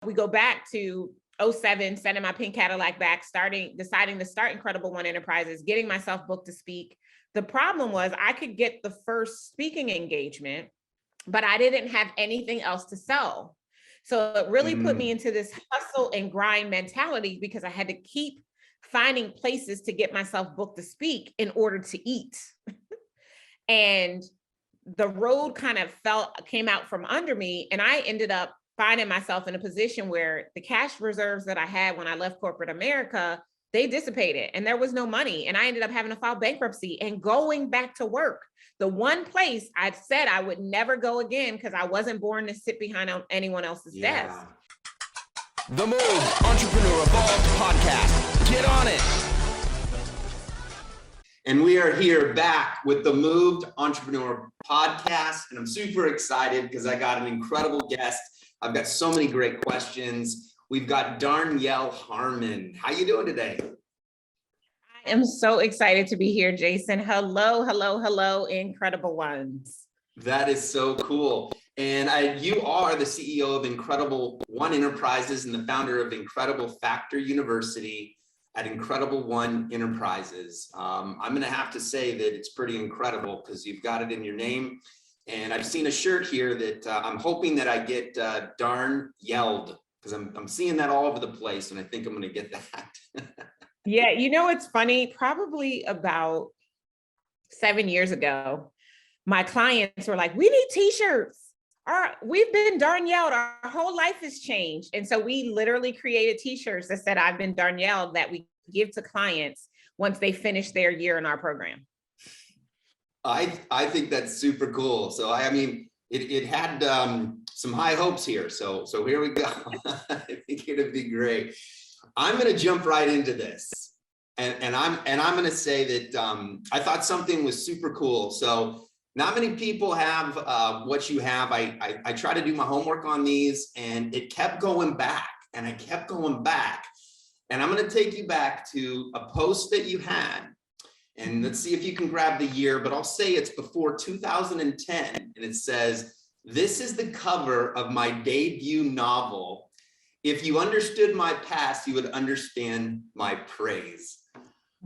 we go back to '07, sending my pink Cadillac back, deciding to start Incredible One Enterprises, getting myself booked to speak. The problem was I could get the first speaking engagement, but I didn't have anything else to sell. So it really put me into this hustle and grind mentality because I had to keep finding places to get myself booked to speak in order to eat. And the road kind of came out from under me, and I ended up finding myself in a position where the cash reserves that I had when I left corporate America, they dissipated and there was no money. And I ended up having to file bankruptcy and going back to work. The one place I said I would never go again because I wasn't born to sit behind anyone else's desk. The Move Entrepreneur Evolved podcast. Get on it. And we are here back with the Moved Entrepreneur podcast. And I'm super excited because I got an incredible guest. I've got so many great questions. We've got Darnyelle Harmon. How you doing today? I am so excited to be here, Jason. Hello, hello, hello, incredible ones. That is so cool. And you are the CEO of Incredible One Enterprises and the founder of Incredible Factor University at Incredible One Enterprises. I'm going to have to say that it's pretty incredible because you've got it in your name. And I've seen a shirt here that I'm hoping that I get Darnyelled, because I'm seeing that all over the place, and I think I'm going to get that. Yeah, it's funny. Probably about 7 years ago, my clients were like, "We need t-shirts. We've been Darnyelled. Our whole life has changed." And so we literally created t-shirts that said, "I've been Darnyelled," that we give to clients once they finish their year in our program. I think that's super cool. So I mean, it had some high hopes here. So here we go. I think it'd be great. I'm going to jump right into this, and I'm going to say that I thought something was super cool. So not many people have what you have. I try to do my homework on these, and it kept going back, and I kept going back, and I'm going to take you back to a post that you had. And let's see if you can grab the year, but I'll say it's before 2010. And it says, "This is the cover of my debut novel. If you understood my past, you would understand my praise."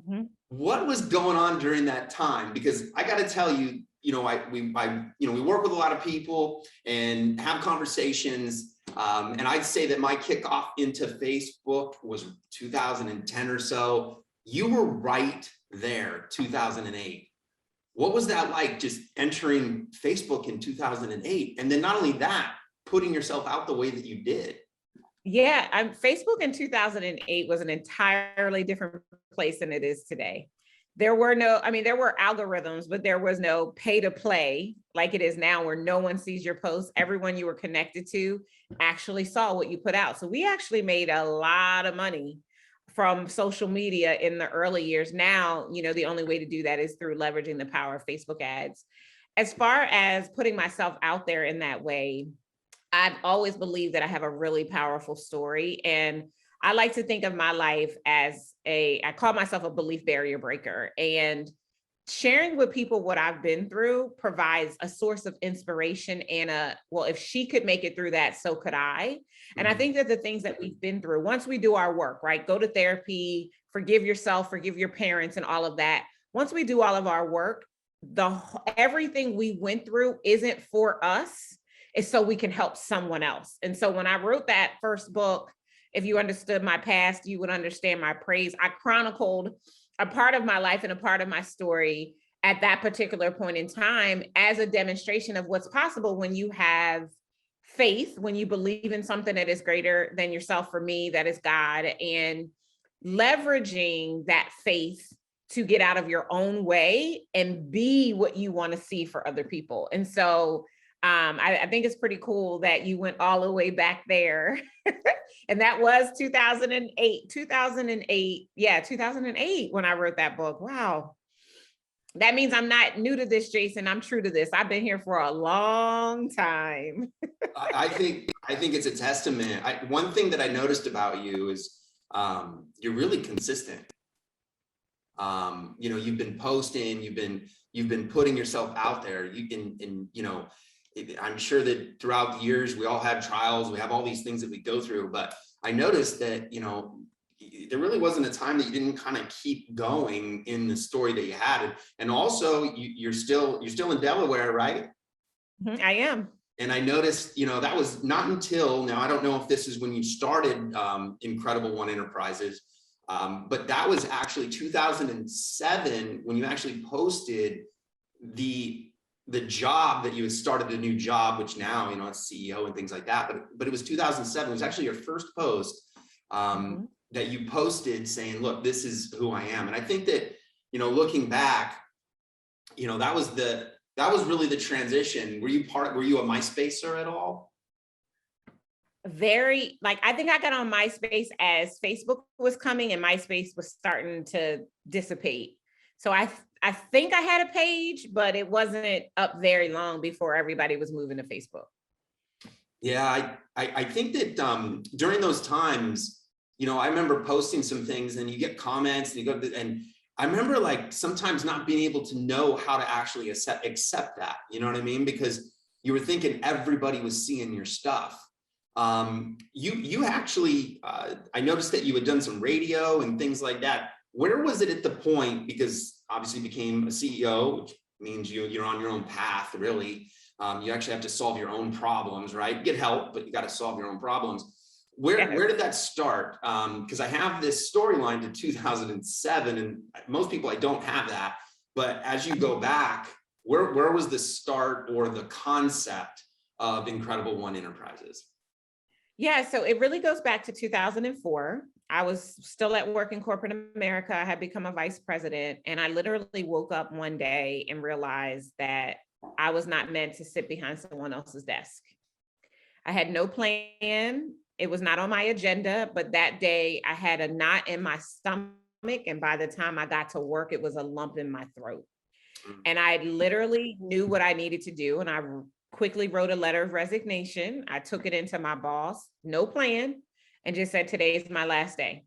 Mm-hmm. What was going on during that time? Because I got to tell you, we work with a lot of people and have conversations. And I'd say that my kickoff into Facebook was 2010 or so. You were right there, 2008. What was that like, just entering Facebook in 2008? And then not only that, putting yourself out the way that you did. Yeah, Facebook in 2008 was an entirely different place than it is today. There were algorithms, but there was no pay to play like it is now, where no one sees your posts. Everyone you were connected to actually saw what you put out. So we actually made a lot of money from social media in the early years. Now, the only way to do that is through leveraging the power of Facebook ads. As far as putting myself out there in that way, I've always believed that I have a really powerful story. And I like to think of my life as I call myself a belief barrier breaker. And sharing with people what I've been through provides a source of inspiration and if she could make it through that, so could I. And I think that the things that we've been through, once we do our work, right, go to therapy, forgive yourself, forgive your parents and all of that. Once we do all of our work, everything we went through isn't for us. It's so we can help someone else. And so when I wrote that first book, "If you understood my past, you would understand my praise," I chronicled a part of my life and a part of my story at that particular point in time as a demonstration of what's possible when you have faith, when you believe in something that is greater than yourself. For me, that is God, and leveraging that faith to get out of your own way and be what you want to see for other people. And so I think it's pretty cool that you went all the way back there. And that was 2008. Yeah, 2008 when I wrote that book. Wow. That means I'm not new to this, Jason. I'm true to this. I've been here for a long time. I think it's a testament. One thing that I noticed about you is you're really consistent. You've been posting, you've been putting yourself out there. I'm sure that throughout the years, we all had trials, we have all these things that we go through, but I noticed that, there really wasn't a time that you didn't kind of keep going in the story that you had. And also you're still in Delaware, right? I am. And I noticed, that was not until now, I don't know if this is when you started Incredible One Enterprises, but that was actually 2007 when you actually posted the job that you had started a new job, which now, it's CEO and things like that. But it was 2007. It was actually your first post that you posted saying, look, this is who I am. And I think that, looking back, that was really the transition. Were you a MySpacer at all? Very, I think I got on MySpace as Facebook was coming and MySpace was starting to dissipate. So I think I had a page, but it wasn't up very long before everybody was moving to Facebook. Yeah, I think that during those times, I remember posting some things and you get comments and you go and I remember sometimes not being able to know how to actually accept that, you know what I mean? Because you were thinking everybody was seeing your stuff. You actually, I noticed that you had done some radio and things like that. Where was it at the point, because obviously you became a CEO, which means you're on your own path, really. You actually have to solve your own problems, right? Get help, but you got to solve your own problems. Where did that start? Because I have this storyline to 2007, and most people, I don't have that. But as you go back, where was the start or the concept of Incredible One Enterprises? Yeah, so it really goes back to 2004. I was still at work in corporate America. I had become a vice president, and I literally woke up one day and realized that I was not meant to sit behind someone else's desk. I had no plan. It was not on my agenda, but that day I had a knot in my stomach. And by the time I got to work, it was a lump in my throat. And I literally knew what I needed to do. And I quickly wrote a letter of resignation. I took it into my boss, no plan, and just said, today is my last day.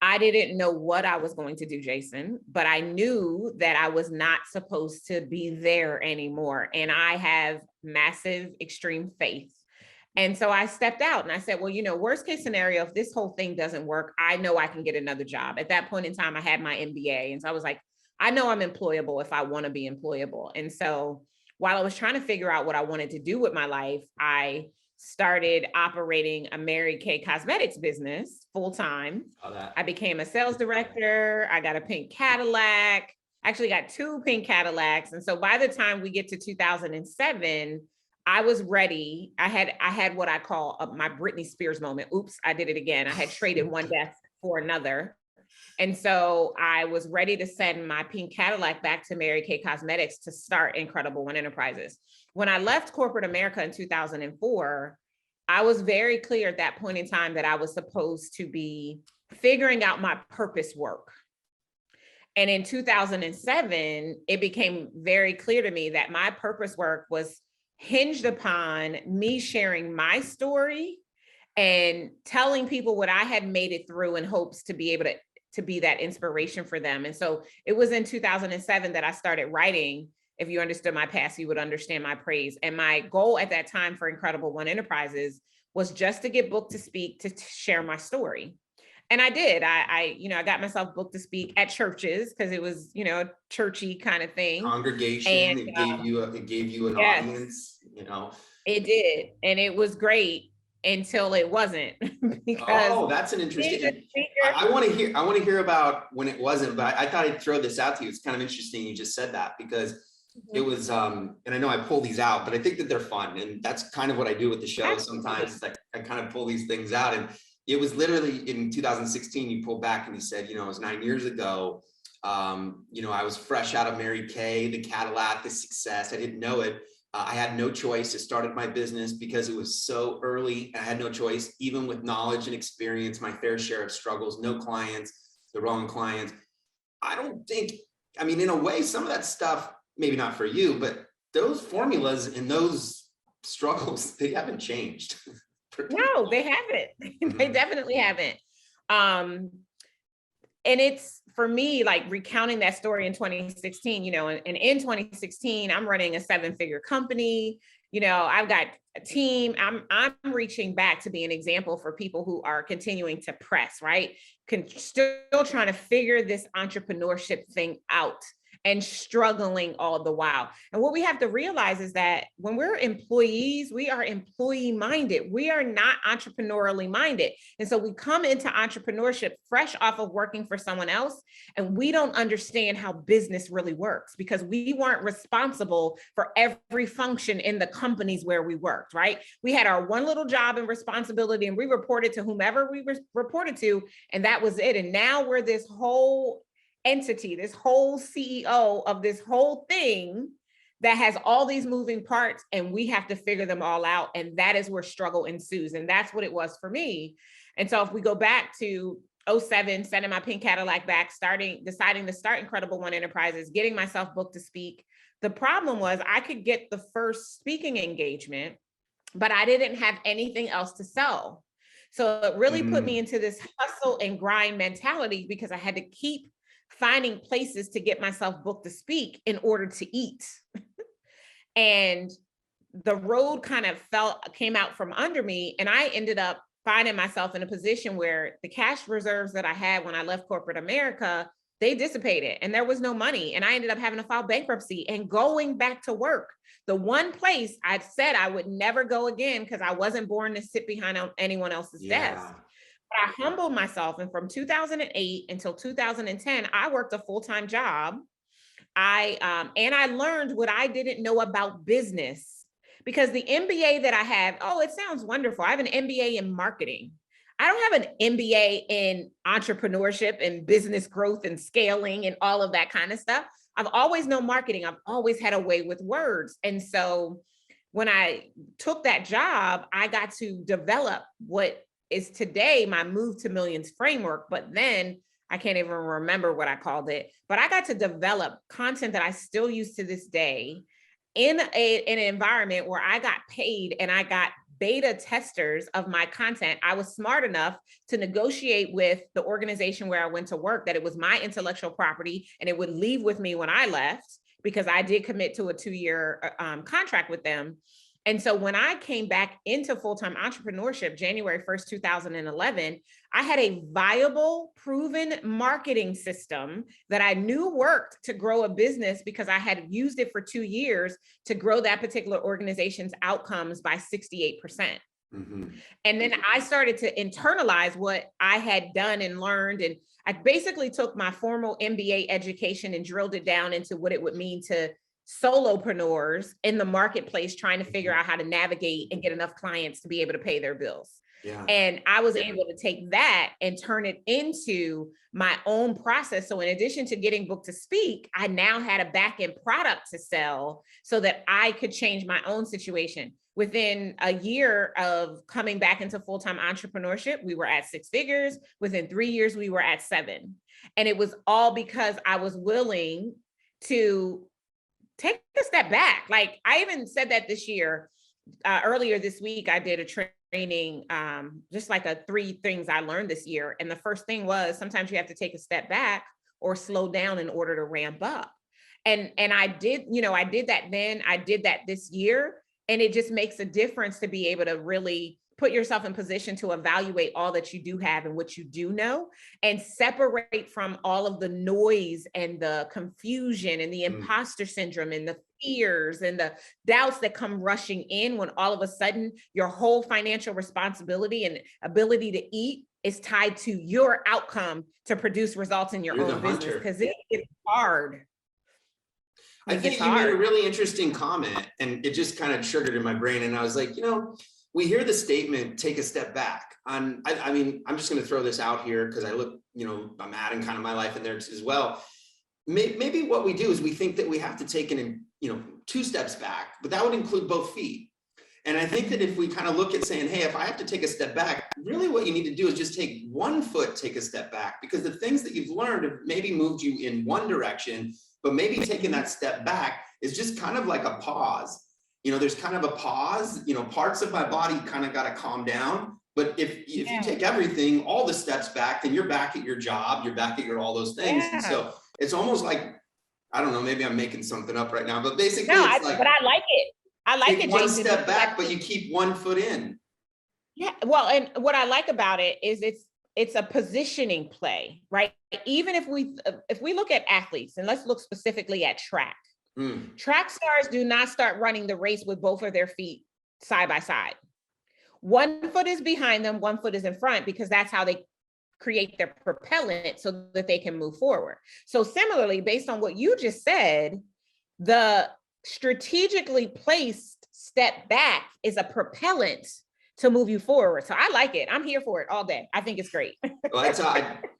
I didn't know what I was going to do, Jason, but I knew that I was not supposed to be there anymore. And I have massive, extreme faith. And so I stepped out and I said, well, worst case scenario, if this whole thing doesn't work, I know I can get another job. At that point in time, I had my MBA. And so I was like, I know I'm employable if I want to be employable. And so while I was trying to figure out what I wanted to do with my life, I started operating a Mary Kay cosmetics business full-time. I became a sales director. I got a pink Cadillac, actually got 2 pink Cadillacs. And so by the time we get to 2007, I was ready. I had what I call my Britney Spears moment. Oops, I did it again. I had traded one desk for another. And so I was ready to send my pink Cadillac back to Mary Kay Cosmetics to start Incredible One Enterprises. When I left corporate America in 2004, I was very clear at that point in time that I was supposed to be figuring out my purpose work. And in 2007, it became very clear to me that my purpose work was hinged upon me sharing my story and telling people what I had made it through in hopes to be able to be that inspiration for them. And so it was in 2007 that I started writing. If you understood my past, you would understand my praise. And my goal at that time for Incredible One Enterprises was just to get booked to speak, to share my story. And I did. I got myself booked to speak at churches because it was, a churchy kind of thing. Congregation, and, it gave you an audience, It did. And it was great until it wasn't. Because that's an interesting. I want to hear about when it wasn't, but I thought I'd throw this out to you. It's kind of interesting you just said that, because it was and I know I pull these out, but I think that they're fun, and that's kind of what I do with the show. Sometimes I kind of pull these things out, and it was literally in 2016 you pulled back and you said, it was 9 years ago. I was fresh out of Mary Kay, the Cadillac, the success. I didn't know it. I had no choice. I started my business because it was so early. I had no choice, even with knowledge and experience, my fair share of struggles, no clients, the wrong clients. I don't think, in a way, some of that stuff, maybe not for you, but those formulas and those struggles, they haven't changed. No, they haven't. They definitely haven't. And it's for me, like recounting that story in 2016, and in 2016, I'm running a 7-figure company. I've got a team. I'm reaching back to be an example for people who are continuing to press, right? Still trying to figure this entrepreneurship thing out and struggling all the while. And what we have to realize is that when we're employees, we are employee minded. We are not entrepreneurially minded. And so we come into entrepreneurship fresh off of working for someone else, and we don't understand how business really works because we weren't responsible for every function in the companies where we worked, right? We had our one little job and responsibility, and we reported to whomever we reported to, and that was it. And now we're this whole entity, this whole CEO of this whole thing that has all these moving parts, and we have to figure them all out. And that is where struggle ensues. And that's what it was for me. And so if we go back to 2007, sending my pink Cadillac back, deciding to start Incredible One Enterprises, getting myself booked to speak. The problem was I could get the first speaking engagement, but I didn't have anything else to sell. So it really put me into this hustle and grind mentality because I had to keep finding places to get myself booked to speak in order to eat. And the road kind of came out from under me, and I ended up finding myself in a position where the cash reserves that I had when I left corporate America, they dissipated and there was no money. And I ended up having to file bankruptcy and going back to work. The one place I said I would never go again because I wasn't born to sit behind anyone else's desk. I humbled myself. And from 2008 until 2010, I worked a full-time job. And I learned what I didn't know about business, because the MBA that I have, it sounds wonderful. I have an MBA in marketing. I don't have an MBA in entrepreneurship and business growth and scaling and all of that kind of stuff. I've always known marketing. I've always had a way with words. And so when I took that job, I got to develop what is today my Move to Millions framework, but then I can't even remember what I called it, but I got to develop content that I still use to this day in an environment where I got paid and I got beta testers of my content. I was smart enough to negotiate with the organization where I went to work that it was my intellectual property and it would leave with me when I left, because I did commit to a 2-year contract with them. And so when I came back into full-time entrepreneurship, January 1st, 2011, I had a viable, proven marketing system that I knew worked to grow a business because I had used it for 2 years to grow that particular organization's outcomes by 68%. And then I started to internalize what I had done and learned. And I basically took my formal MBA education and drilled it down into what it would mean to solopreneurs in the marketplace trying to figure out how to navigate and get enough clients to be able to pay their bills. And I was able to take that and turn it into my own process. So in addition to getting booked to speak, I now had a back-end product to sell so that I could change my own situation. Within a year of coming back into full-time entrepreneurship, we were at 6 figures. Within 3 years, we were at 7. And it was all because I was willing to take a step back. Like I even said that this year, earlier this week, I did a training, just like 3 things I learned this year. And the first thing was sometimes you have to take a step back or slow down in order to ramp up. And I did, I did that then, I did that this year. And it just makes a difference to be able to really put yourself in position to evaluate all that you do have and what you do know, and separate from all of the noise and the confusion and the imposter syndrome and the fears and the doubts that come rushing in when all of a sudden your whole financial responsibility and ability to eat is tied to your outcome to produce results in your own business, because it is hard. I think you made a really interesting comment and it just kind of triggered in my brain. And I was like, we hear the statement, take a step back. I mean, I'm just going to throw this out here because I look, I'm adding kind of my life in there as well. Maybe what we do is we think that we have to take 2 steps back, but that would include both feet. And I think that if we kind of look at saying, hey, if I have to take a step back, really what you need to do is just take 1 foot, take a step back, because the things that you've learned have maybe moved you in one direction, but maybe taking that step back is just kind of like a pause. There's kind of a pause, parts of my body kind of got to calm down, But if you take everything, all the steps back, then you're back at your job, you're back at your all those things. And so it's almost like, I don't know, maybe I'm making something up right now, but basically it's like, but I like it. I like it, one Jason. step back, but you keep one foot in. Yeah, well, and what I like about it is it's a positioning play, right? Even if we look at athletes, and let's look specifically at track. Track stars do not start running the race with both of their feet side by side. One foot is behind them, one foot is in front, because that's how they create their propellant so that they can move forward. So similarly, based on what you just said, the strategically placed step back is a propellant to move you forward. So I like it. I'm here for it all day. I think it's great. Well,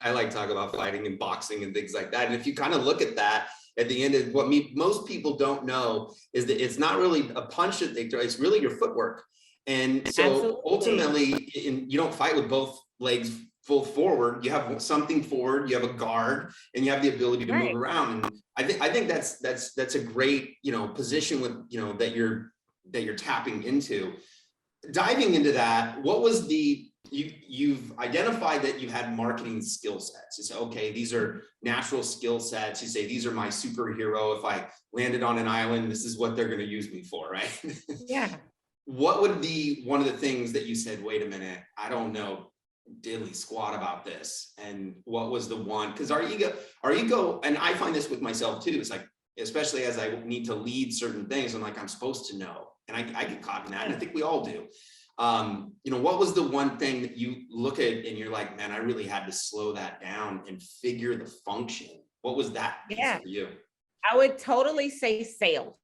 I like talk about fighting and boxing and things like that. And if you kind of look at that, at the end of what most people don't know is that it's not really a punch that they throw, it's really your footwork. And so ultimately, you don't fight with both legs full forward. You have something forward, you have a guard, and you have the ability to move around. And I think that's a great, position with, that you're tapping into. Diving into that, what was you've identified that you had marketing skill sets. You say, okay, these are natural skill sets. You say, these are my superhero. If I landed on an island, this is what they're going to use me for, right? Yeah. What would be one of the things that you said, wait a minute, I don't know diddly squat about this? And what was the one? Because our ego, and I find this with myself too, it's like, especially as I need to lead certain things, I'm like, I'm supposed to know. And I get caught in that. And I think we all do. What was the one thing that you look at and you're like, man, I really had to slow that down and figure the function? What was that for you? I would totally say sales.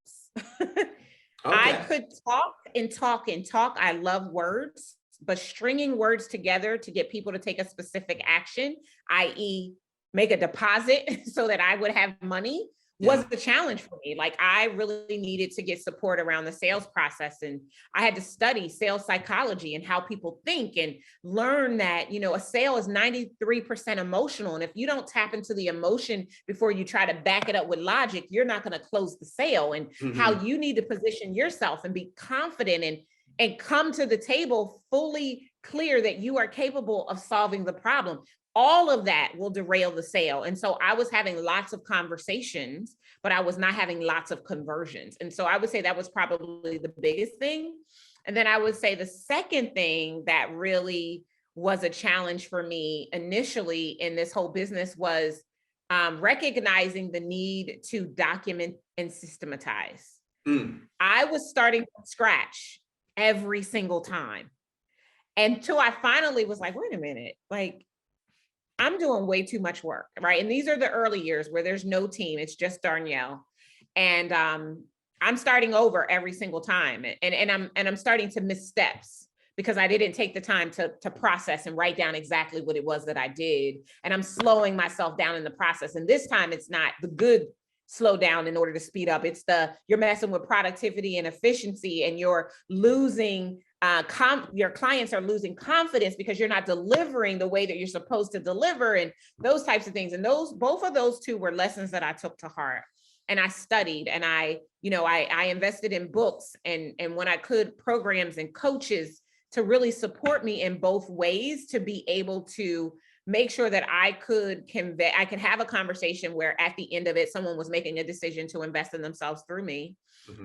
I could talk and talk and talk. I love words, but stringing words together to get people to take a specific action, i.e. make a deposit so that I would have money, was the challenge for me. Like, I really needed to get support around the sales process. And I had to study sales psychology and how people think and learn that, a sale is 93% emotional. And if you don't tap into the emotion before you try to back it up with logic, you're not going to close the sale. And how you need to position yourself and be confident and come to the table fully clear that you are capable of solving the problem. All of that will derail the sale. And so I was having lots of conversations, but I was not having lots of conversions. And so I would say that was probably the biggest thing. And then I would say the second thing that really was a challenge for me initially in this whole business was recognizing the need to document and systematize. I was starting from scratch every single time until I finally was like, wait a minute, like, I'm doing way too much work, right? And these are the early years where there's no team, it's just Darnyelle. And I'm starting over every single time. And I'm starting to miss steps because I didn't take the time to process and write down exactly what it was that I did. And I'm slowing myself down in the process. And this time it's not the good slow down in order to speed up. It's you're messing with productivity and efficiency, and you're losing your clients are losing confidence because you're not delivering the way that you're supposed to deliver, and those types of things. And both of those two were lessons that I took to heart. And I studied, and I invested in books and when I could, programs and coaches to really support me in both ways, to be able to make sure that I could have a conversation where at the end of it, someone was making a decision to invest in themselves through me.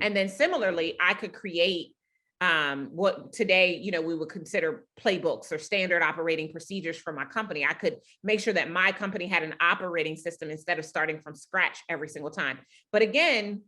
And then similarly, I could create what today, we would consider playbooks or standard operating procedures for my company. I could make sure that my company had an operating system instead of starting from scratch every single time. But again,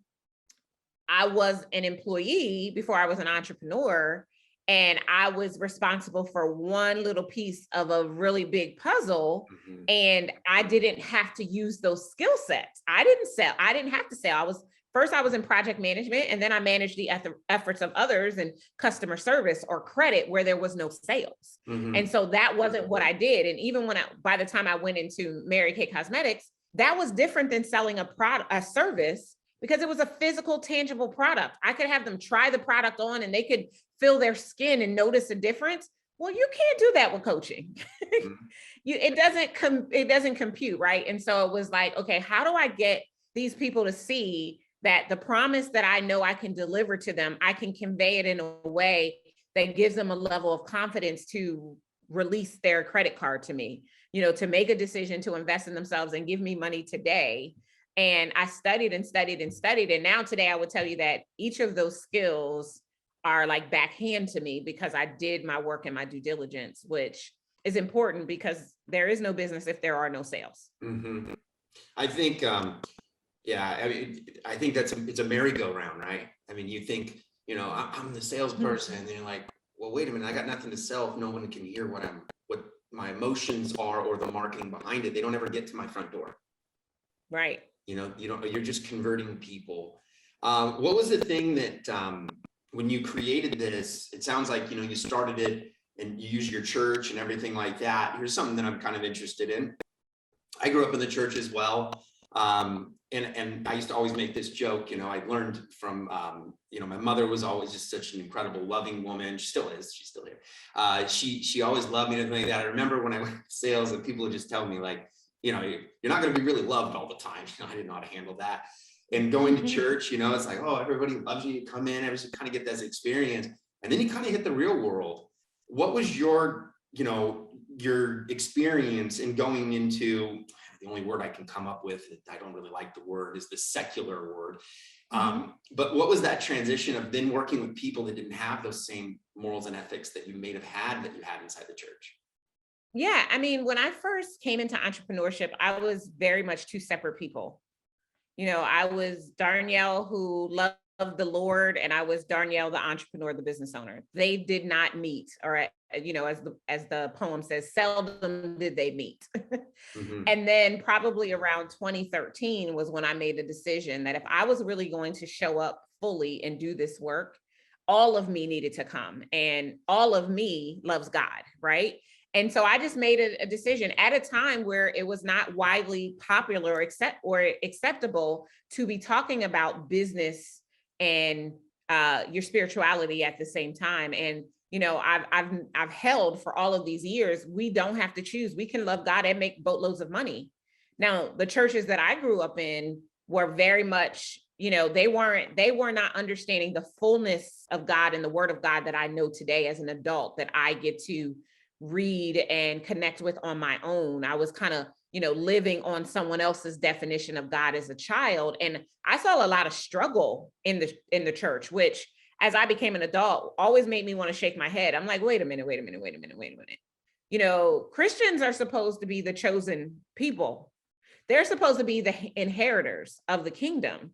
I was an employee before I was an entrepreneur, and I was responsible for one little piece of a really big puzzle. And I didn't have to use those skill sets. I didn't sell. I didn't have to sell. I was in project management, and then I managed the efforts of others in customer service or credit where there was no sales. And so that wasn't what I did. And even by the time I went into Mary Kay Cosmetics, that was different than selling a service, because it was a physical, tangible product. I could have them try the product on and they could feel their skin and notice a difference. Well, you can't do that with coaching. It doesn't compute, right? And so it was like, okay, how do I get these people to see that the promise that I know I can deliver to them, I can convey it in a way that gives them a level of confidence to release their credit card to me, you know, to make a decision to invest in themselves and give me money today. And I studied and studied and studied. And now today I would tell you that each of those skills are like backhand to me because I did my work and my due diligence, which is important because there is no business if there are no sales. Mm-hmm. I think, yeah, I mean, I think it's a merry-go-round, right? I mean, you think, you know, I'm the salesperson, and you're like, well, wait a minute, I got nothing to sell if no one can hear what my emotions are or the marketing behind it. They don't ever get to my front door. Right. You know, you're just converting people. What was the thing that when you created this, it sounds like, you know, you started it and you use your church and everything like that. Here's something that I'm kind of interested in. I grew up in the church as well. And I used to always make this joke, you know, I learned from, you know, my mother was always just such an incredible, loving woman. She still is, she's still here. She always loved me and everything like that. I remember when I went to sales and people would just tell me like, you know, you're not going to be really loved all the time. You know, I didn't know how to handle that. And going to church, you know, it's like, oh, everybody loves you. You come in, everybody kind of get this experience. And then you kind of hit the real world. What was your, you know, your experience in going into, the only word I can come up with, I don't really like the word, is the secular word. But what was that transition of then working with people that didn't have those same morals and ethics that you may have had that you had inside the church? Yeah. I mean, when I first came into entrepreneurship, I was very much two separate people. You know, I was Darnyelle who loved the Lord, and I was Darnyelle, the entrepreneur, the business owner. They did not meet, or, you know, as the poem says, seldom did they meet. And then probably around 2013 was when I made a decision that if I was really going to show up fully and do this work, all of me needed to come, and all of me loves God, right? And so I just made a decision at a time where it was not widely popular or acceptable to be talking about business and your spirituality at the same time. And, you know, I've held for all of these years, we don't have to choose. We can love God and make boatloads of money. Now, the churches that I grew up in were very much, you know, they were not understanding the fullness of God and the word of God that I know today as an adult, that I get to read and connect with on my own. I was kind of, you know, living on someone else's definition of God as a child. And I saw a lot of struggle in the church, which as I became an adult always made me want to shake my head. I'm like, wait a minute. You know, Christians are supposed to be the chosen people. They're supposed to be the inheritors of the kingdom.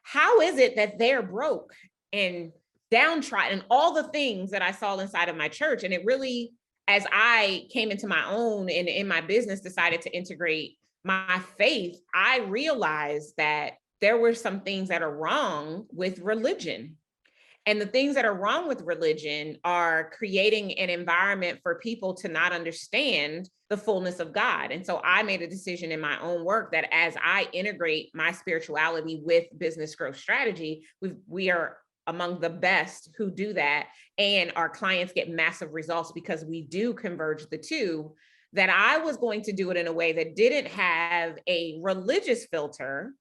How is it that they're broke and downtrodden, and all the things that I saw inside of my church? And it really, as I came into my own and in my business decided to integrate my faith, I realized that there were some things that are wrong with religion. And the things that are wrong with religion are creating an environment for people to not understand the fullness of God. And so I made a decision in my own work that as I integrate my spirituality with business growth strategy, we are among the best who do that. And our clients get massive results because we do converge the two, that I was going to do it in a way that didn't have a religious filter,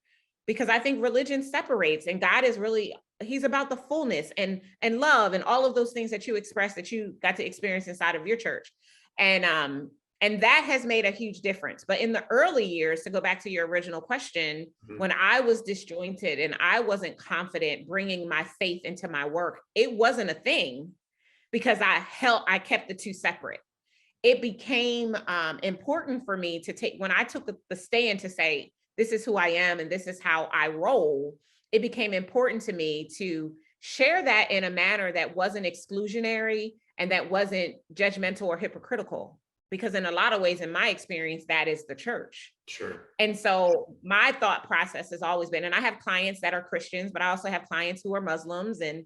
because I think religion separates, and God is really, he's about the fullness and love and all of those things that you expressed, that you got to experience inside of your church. And that has made a huge difference. But in the early years, to go back to your original question, when I was disjointed and I wasn't confident bringing my faith into my work, it wasn't a thing because I kept the two separate. It became important for me to take, when I took the stand to say, this is who I am and this is how I roll, it became important to me to share that in a manner that wasn't exclusionary and that wasn't judgmental or hypocritical. Because in a lot of ways, in my experience, that is the church. Sure. And so my thought process has always been, and I have clients that are Christians, but I also have clients who are Muslims and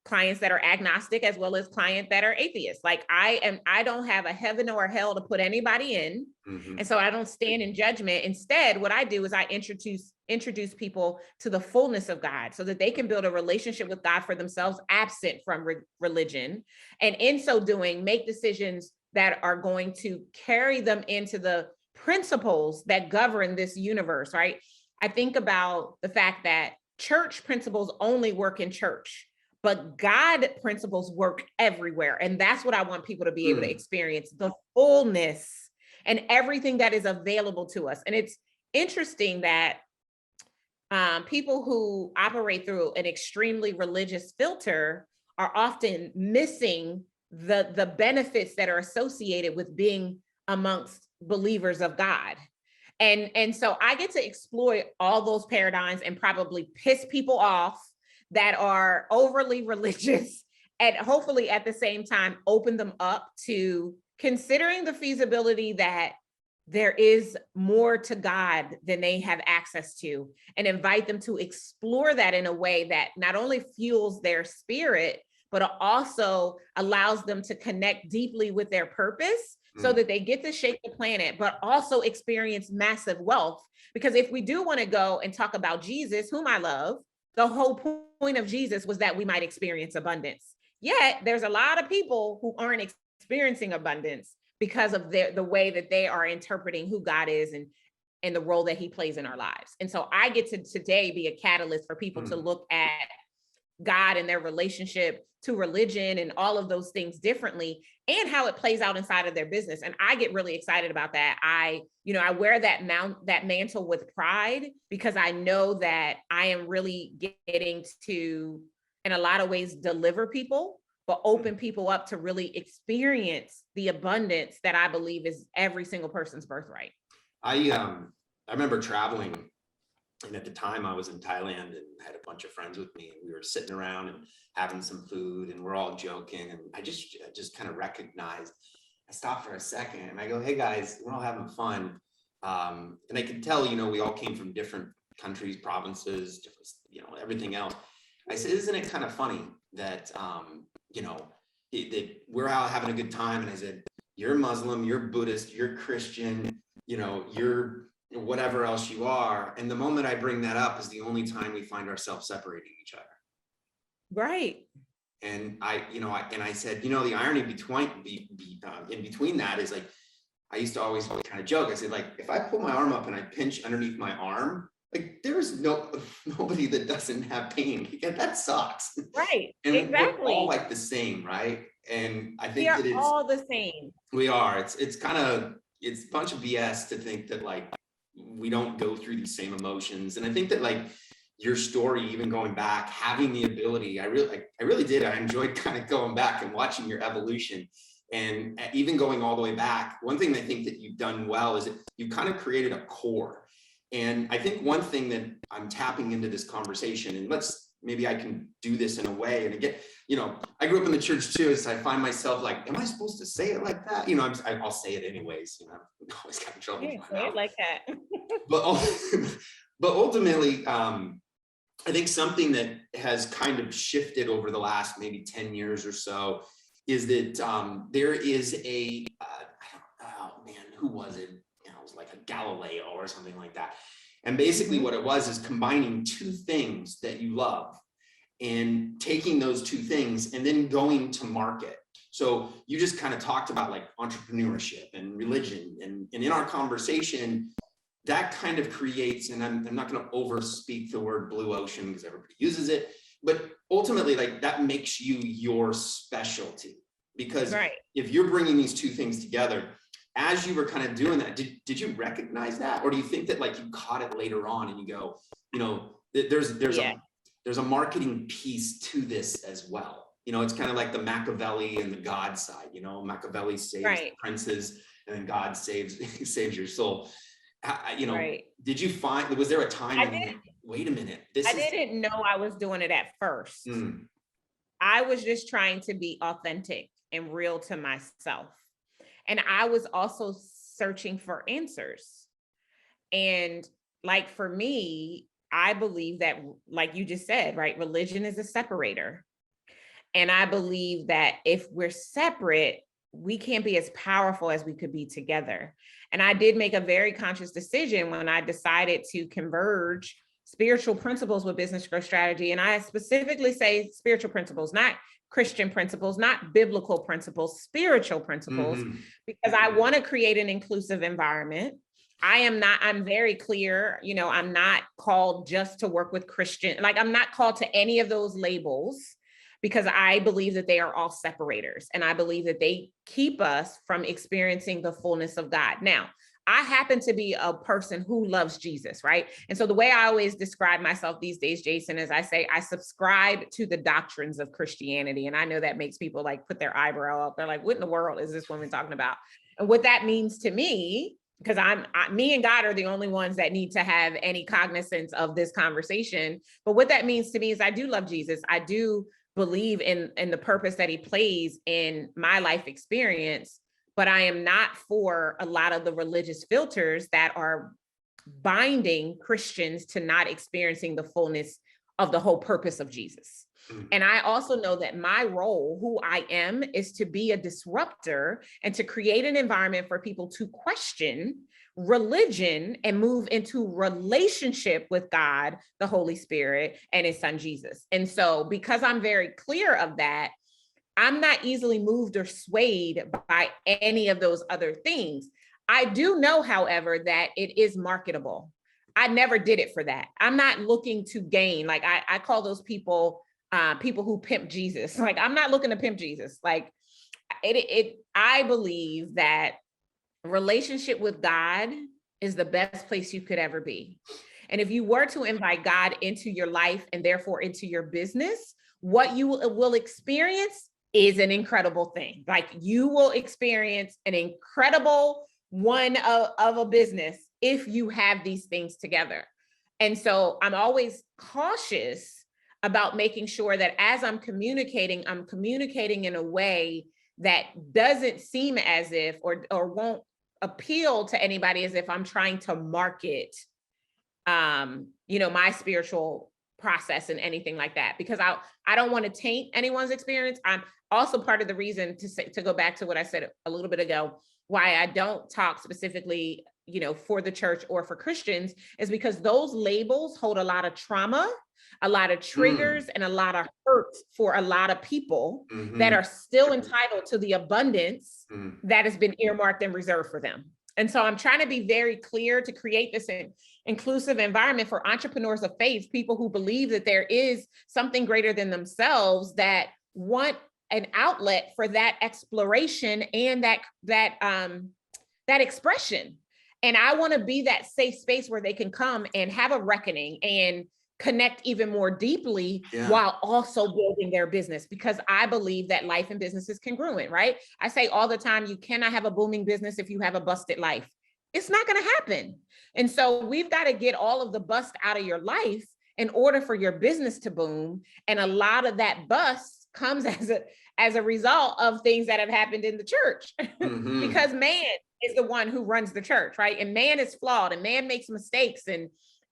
clients that are agnostic, as well as clients that are atheists. Like I don't have a heaven or a hell to put anybody in. And so I don't stand in judgment. Instead, what I do is I introduce people to the fullness of God so that they can build a relationship with God for themselves, absent from religion. And in so doing, make decisions that are going to carry them into the principles that govern this universe, right? I think about the fact that church principles only work in church, but God principles work everywhere. And that's what I want people to be able to Mm. experience, the fullness and everything that is available to us. And it's interesting that people who operate through an extremely religious filter are often missing the benefits that are associated with being amongst believers of God. And so I get to exploit all those paradigms and probably piss people off that are overly religious, and hopefully at the same time open them up to considering the feasibility that there is more to God than they have access to, and invite them to explore that in a way that not only fuels their spirit, but also allows them to connect deeply with their purpose so that they get to shake the planet, but also experience massive wealth. Because if we do want to go and talk about Jesus, whom I love, the whole point of Jesus was that we might experience abundance. Yet there's a lot of people who aren't experiencing abundance because of the way that they are interpreting who God is and the role that he plays in our lives. And so I get to today be a catalyst for people to look at God and their relationship to religion and all of those things differently, and how it plays out inside of their business. And I get really excited about that. I wear that mantle with pride, because I know that I am really getting to, in a lot of ways, deliver people, but open people up to really experience the abundance that I believe is every single person's birthright. I remember traveling, and at the time I was in Thailand and had a bunch of friends with me, and we were sitting around and having some food, and we're all joking. And I just kind of recognized, I stopped for a second and I go, hey guys, we're all having fun. And I could tell, we all came from different countries, provinces, different, everything else. I said, isn't it kind of funny that, that we're all having a good time? And I said, you're Muslim, you're Buddhist, you're Christian, you're whatever else you are. And the moment I bring that up is the only time we find ourselves separating each other. Right. And I said, the irony in between that is, like, I used to always kind of joke. I said, like, if I pull my arm up and I pinch underneath my arm, like, there's nobody that doesn't have pain. Yeah, that sucks. Right. And exactly. we're all like the same, right? And I think we are all the same. We are. It's a bunch of BS to think that, like, we don't go through these same emotions. And I think that, like, your story, even going back, having the ability, I really did. I enjoyed kind of going back and watching your evolution, and even going all the way back. One thing I think that you've done well is that you kind of created a core. And I think one thing that I'm tapping into this conversation, and maybe I can do this in a way. And again, I grew up in the church too, so I find myself like, am I supposed to say it like that? I'll say it anyways. I always got in trouble. Yeah, say it like that. but ultimately, I think something that has kind of shifted over the last maybe 10 years or so is that there is who was it? It was like a Galileo or something like that. And basically what it was is combining two things that you love and taking those two things and then going to market. So you just kind of talked about, like, entrepreneurship and religion. And in our conversation, that kind of creates, and I'm not going to overspeak the word blue ocean because everybody uses it, but ultimately, like, that makes you your specialty. Because if you're bringing these two things together, as you were kind of doing that, did you recognize that? Or do you think that, like, you caught it later on and you go, there's a marketing piece to this as well. It's kind of like the Machiavelli and the God side. Machiavelli saves the princes, and then God saves your soul. Did you find, was there a time wait a minute, I didn't know I was doing it at first. I was just trying to be authentic and real to myself. And I was also searching for answers. And, like, for me, I believe that, like you just said, right, religion is a separator. And I believe that if we're separate, we can't be as powerful as we could be together. And I did make a very conscious decision when I decided to converge spiritual principles with business growth strategy. And I specifically say spiritual principles, not Christian principles, not biblical principles, spiritual principles, because I want to create an inclusive environment. I'm very clear, I'm not called just to work with Christian, like, I'm not called to any of those labels, because I believe that they are all separators. And I believe that they keep us from experiencing the fullness of God. Now, I happen to be a person who loves Jesus, right? And so the way I always describe myself these days, Jason, is I say I subscribe to the doctrines of Christianity. And I know that makes people like put their eyebrow up. They're like, what in the world is this woman talking about? And what that means to me, because me and God are the only ones that need to have any cognizance of this conversation. But what that means to me is I do love Jesus. I do believe in the purpose that he plays in my life experience, but I am not for a lot of the religious filters that are binding Christians to not experiencing the fullness of the whole purpose of Jesus. And I also know that my role, who I am, is to be a disruptor and to create an environment for people to question religion and move into relationship with God, the Holy Spirit, and his son, Jesus. And so because I'm very clear of that, I'm not easily moved or swayed by any of those other things. I do know, however, that it is marketable. I never did it for that. I'm not looking to gain. Like I call those people people who pimp Jesus. Like I'm not looking to pimp Jesus. Like I believe that relationship with God is the best place you could ever be. And if you were to invite God into your life and therefore into your business, what you will experience is an incredible thing. Like you will experience an incredible one of a business if you have these things together. And so I'm always cautious about making sure that as I'm communicating in a way that doesn't seem as if, or won't appeal to anybody as if I'm trying to market, my spiritual process and anything like that, because I don't want to taint anyone's experience. I'm also part of the reason to go back to what I said a little bit ago, why I don't talk specifically, for the church or for Christians, is because those labels hold a lot of trauma, a lot of triggers, and a lot of hurt for a lot of people that are still entitled to the abundance that has been earmarked and reserved for them. And so I'm trying to be very clear to create this inclusive environment for entrepreneurs of faith, people who believe that there is something greater than themselves, that want an outlet for that exploration and that expression. And I want to be that safe space where they can come and have a reckoning and connect even more deeply while also building their business, because I believe that life and business is congruent, right? I say all the time, you cannot have a booming business if you have a busted life. It's not going to happen. And so we've got to get all of the bust out of your life in order for your business to boom. And a lot of that bust comes as a result of things that have happened in the church, because man is the one who runs the church, right? And man is flawed and man makes mistakes,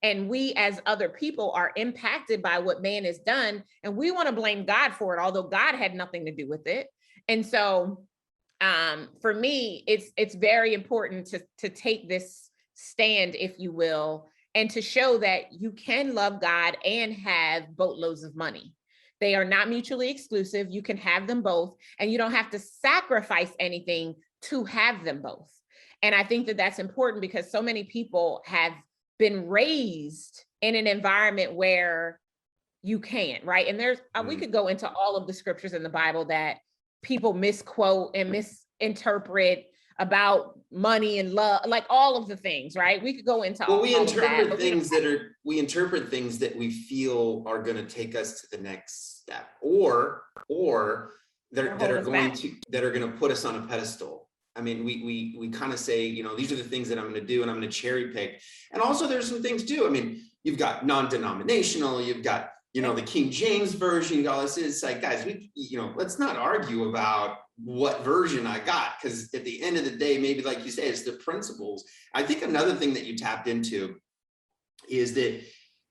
and we as other people are impacted by what man has done. And we want to blame God for it, although God had nothing to do with it. And so for me, it's very important to take this stand, if you will, and to show that you can love God and have boatloads of money. They are not mutually exclusive. You can have them both, and you don't have to sacrifice anything to have them both. And I think that that's important, because so many people have been raised in an environment where you can't, right? And there's, we could go into all of the scriptures in the Bible that people misquote and misinterpret about money and love, like all of the things, right? We could go into all we of that. We interpret things that we feel are going to take us to the next step, or that are going to put us on a pedestal. I mean, we kind of say, these are the things that I'm going to do, and I'm going to cherry pick. And also there's some things too. I mean, you've got non-denominational, you've got, the King James version, all this is like, guys, let's not argue about what version I got, because at the end of the day, maybe like you say, it's the principles. I think another thing that you tapped into is that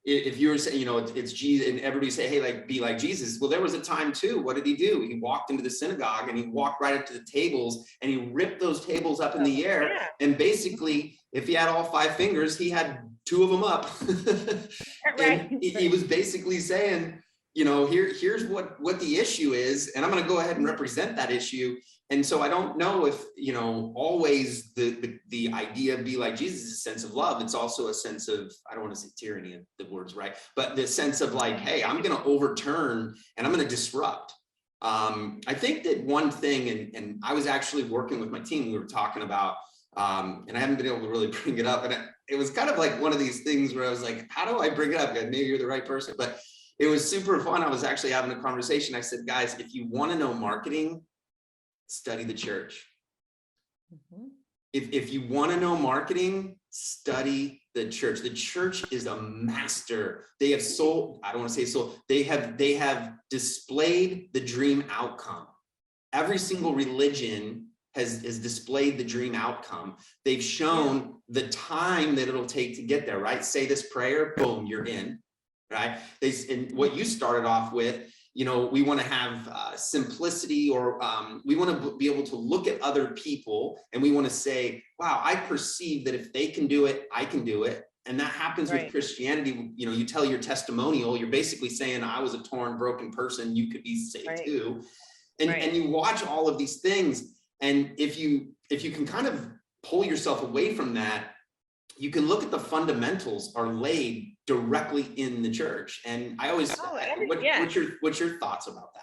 if you were saying, it's Jesus, and everybody say, hey, be like Jesus. Well, there was a time too. What did he do? He walked into the synagogue and he walked right up to the tables and he ripped those tables up in the air. Yeah. And basically, if he had all 5 fingers, he had 2 of them up. Right. And he was basically saying, here's what the issue is. And I'm going to go ahead and represent that issue. And so I don't know if, always the idea be like Jesus is a sense of love. It's also a sense of, I don't want to say tyranny, if the word's right, but the sense of like, hey, I'm going to overturn and I'm going to disrupt. I think that one thing, and I was actually working with my team, we were talking about, and I haven't been able to really bring it up. And it was kind of like one of these things where I was like, how do I bring it up? Maybe you're the right person, but it was super fun. I was actually having a conversation. I said, guys, if you want to know marketing, study the church. Mm-hmm. If you want to know marketing, study the church. The church is a master. They have sold, I don't want to say sold, they have displayed the dream outcome. Every single religion has displayed the dream outcome. They've shown the time that it'll take to get there, right? Say this prayer, boom, you're in, right? And what you started off with, we want to have simplicity, or we want to be able to look at other people and we want to say, wow, I perceive that if they can do it, I can do it. And that happens with Christianity. You tell your testimonial, you're basically saying, I was a torn, broken person, you could be saved too. And you watch all of these things. And if you can kind of pull yourself away from that, you can look at the fundamentals are laid directly in the church. And I always, what's your thoughts about that?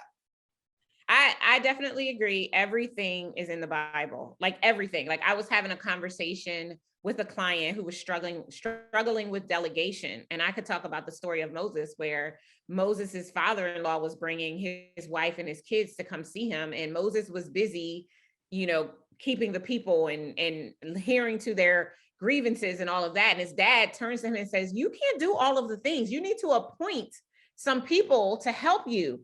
I definitely agree. Everything is in the Bible, like everything. Like I was having a conversation with a client who was struggling with delegation. And I could talk about the story of Moses, where Moses's father-in-law was bringing his wife and his kids to come see him. And Moses was busy, keeping the people and adhering to their grievances and all of that. And his dad turns to him and says, you can't do all of the things. You need to appoint some people to help you.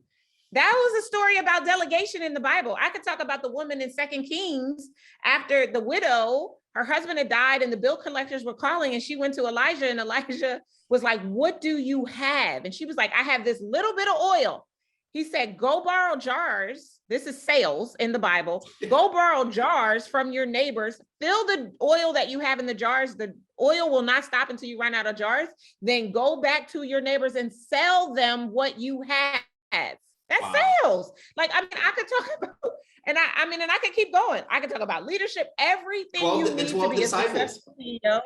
That was a story about delegation in the Bible. I could talk about the woman in 2 Kings after the widow, her husband had died and the bill collectors were calling, and she went to Elijah, and Elijah was like, what do you have? And she was like, I have this little bit of oil. He said, go borrow jars. This is sales in the Bible. Go borrow jars from your neighbors. Fill the oil that you have in the jars. The oil will not stop until you run out of jars. Then go back to your neighbors and sell them what you have. That's sales. Like, I mean, I could talk about, and I could keep going. I could talk about leadership, everything you need to be a successful CEO.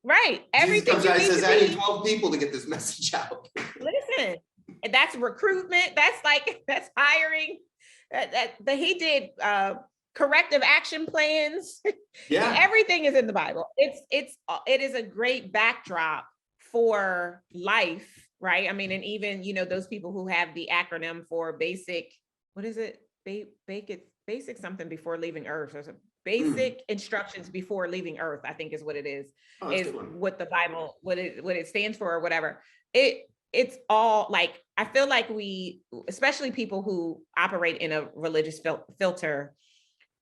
Right. Everything. Jesus comes out and says, I need 12 people to get this message out. Listen. That's recruitment. That's hiring. He did corrective action plans. Yeah, everything is in the Bible. It is a great backdrop for life, right? I mean, and even those people who have the acronym for basic. What is it? Basic something before leaving Earth. Or basic instructions before leaving Earth, I think is what it is. Is what the Bible, what it stands for, or whatever. It's all like, I feel like we, especially people who operate in a religious filter,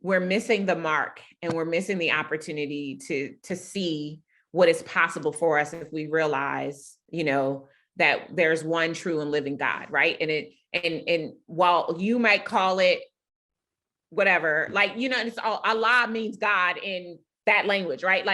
we're missing the mark, and we're missing the opportunity to see what is possible for us if we realize, that there's one true and living God, right? And while you might call it whatever, like, it's all, Allah means God in that language, right?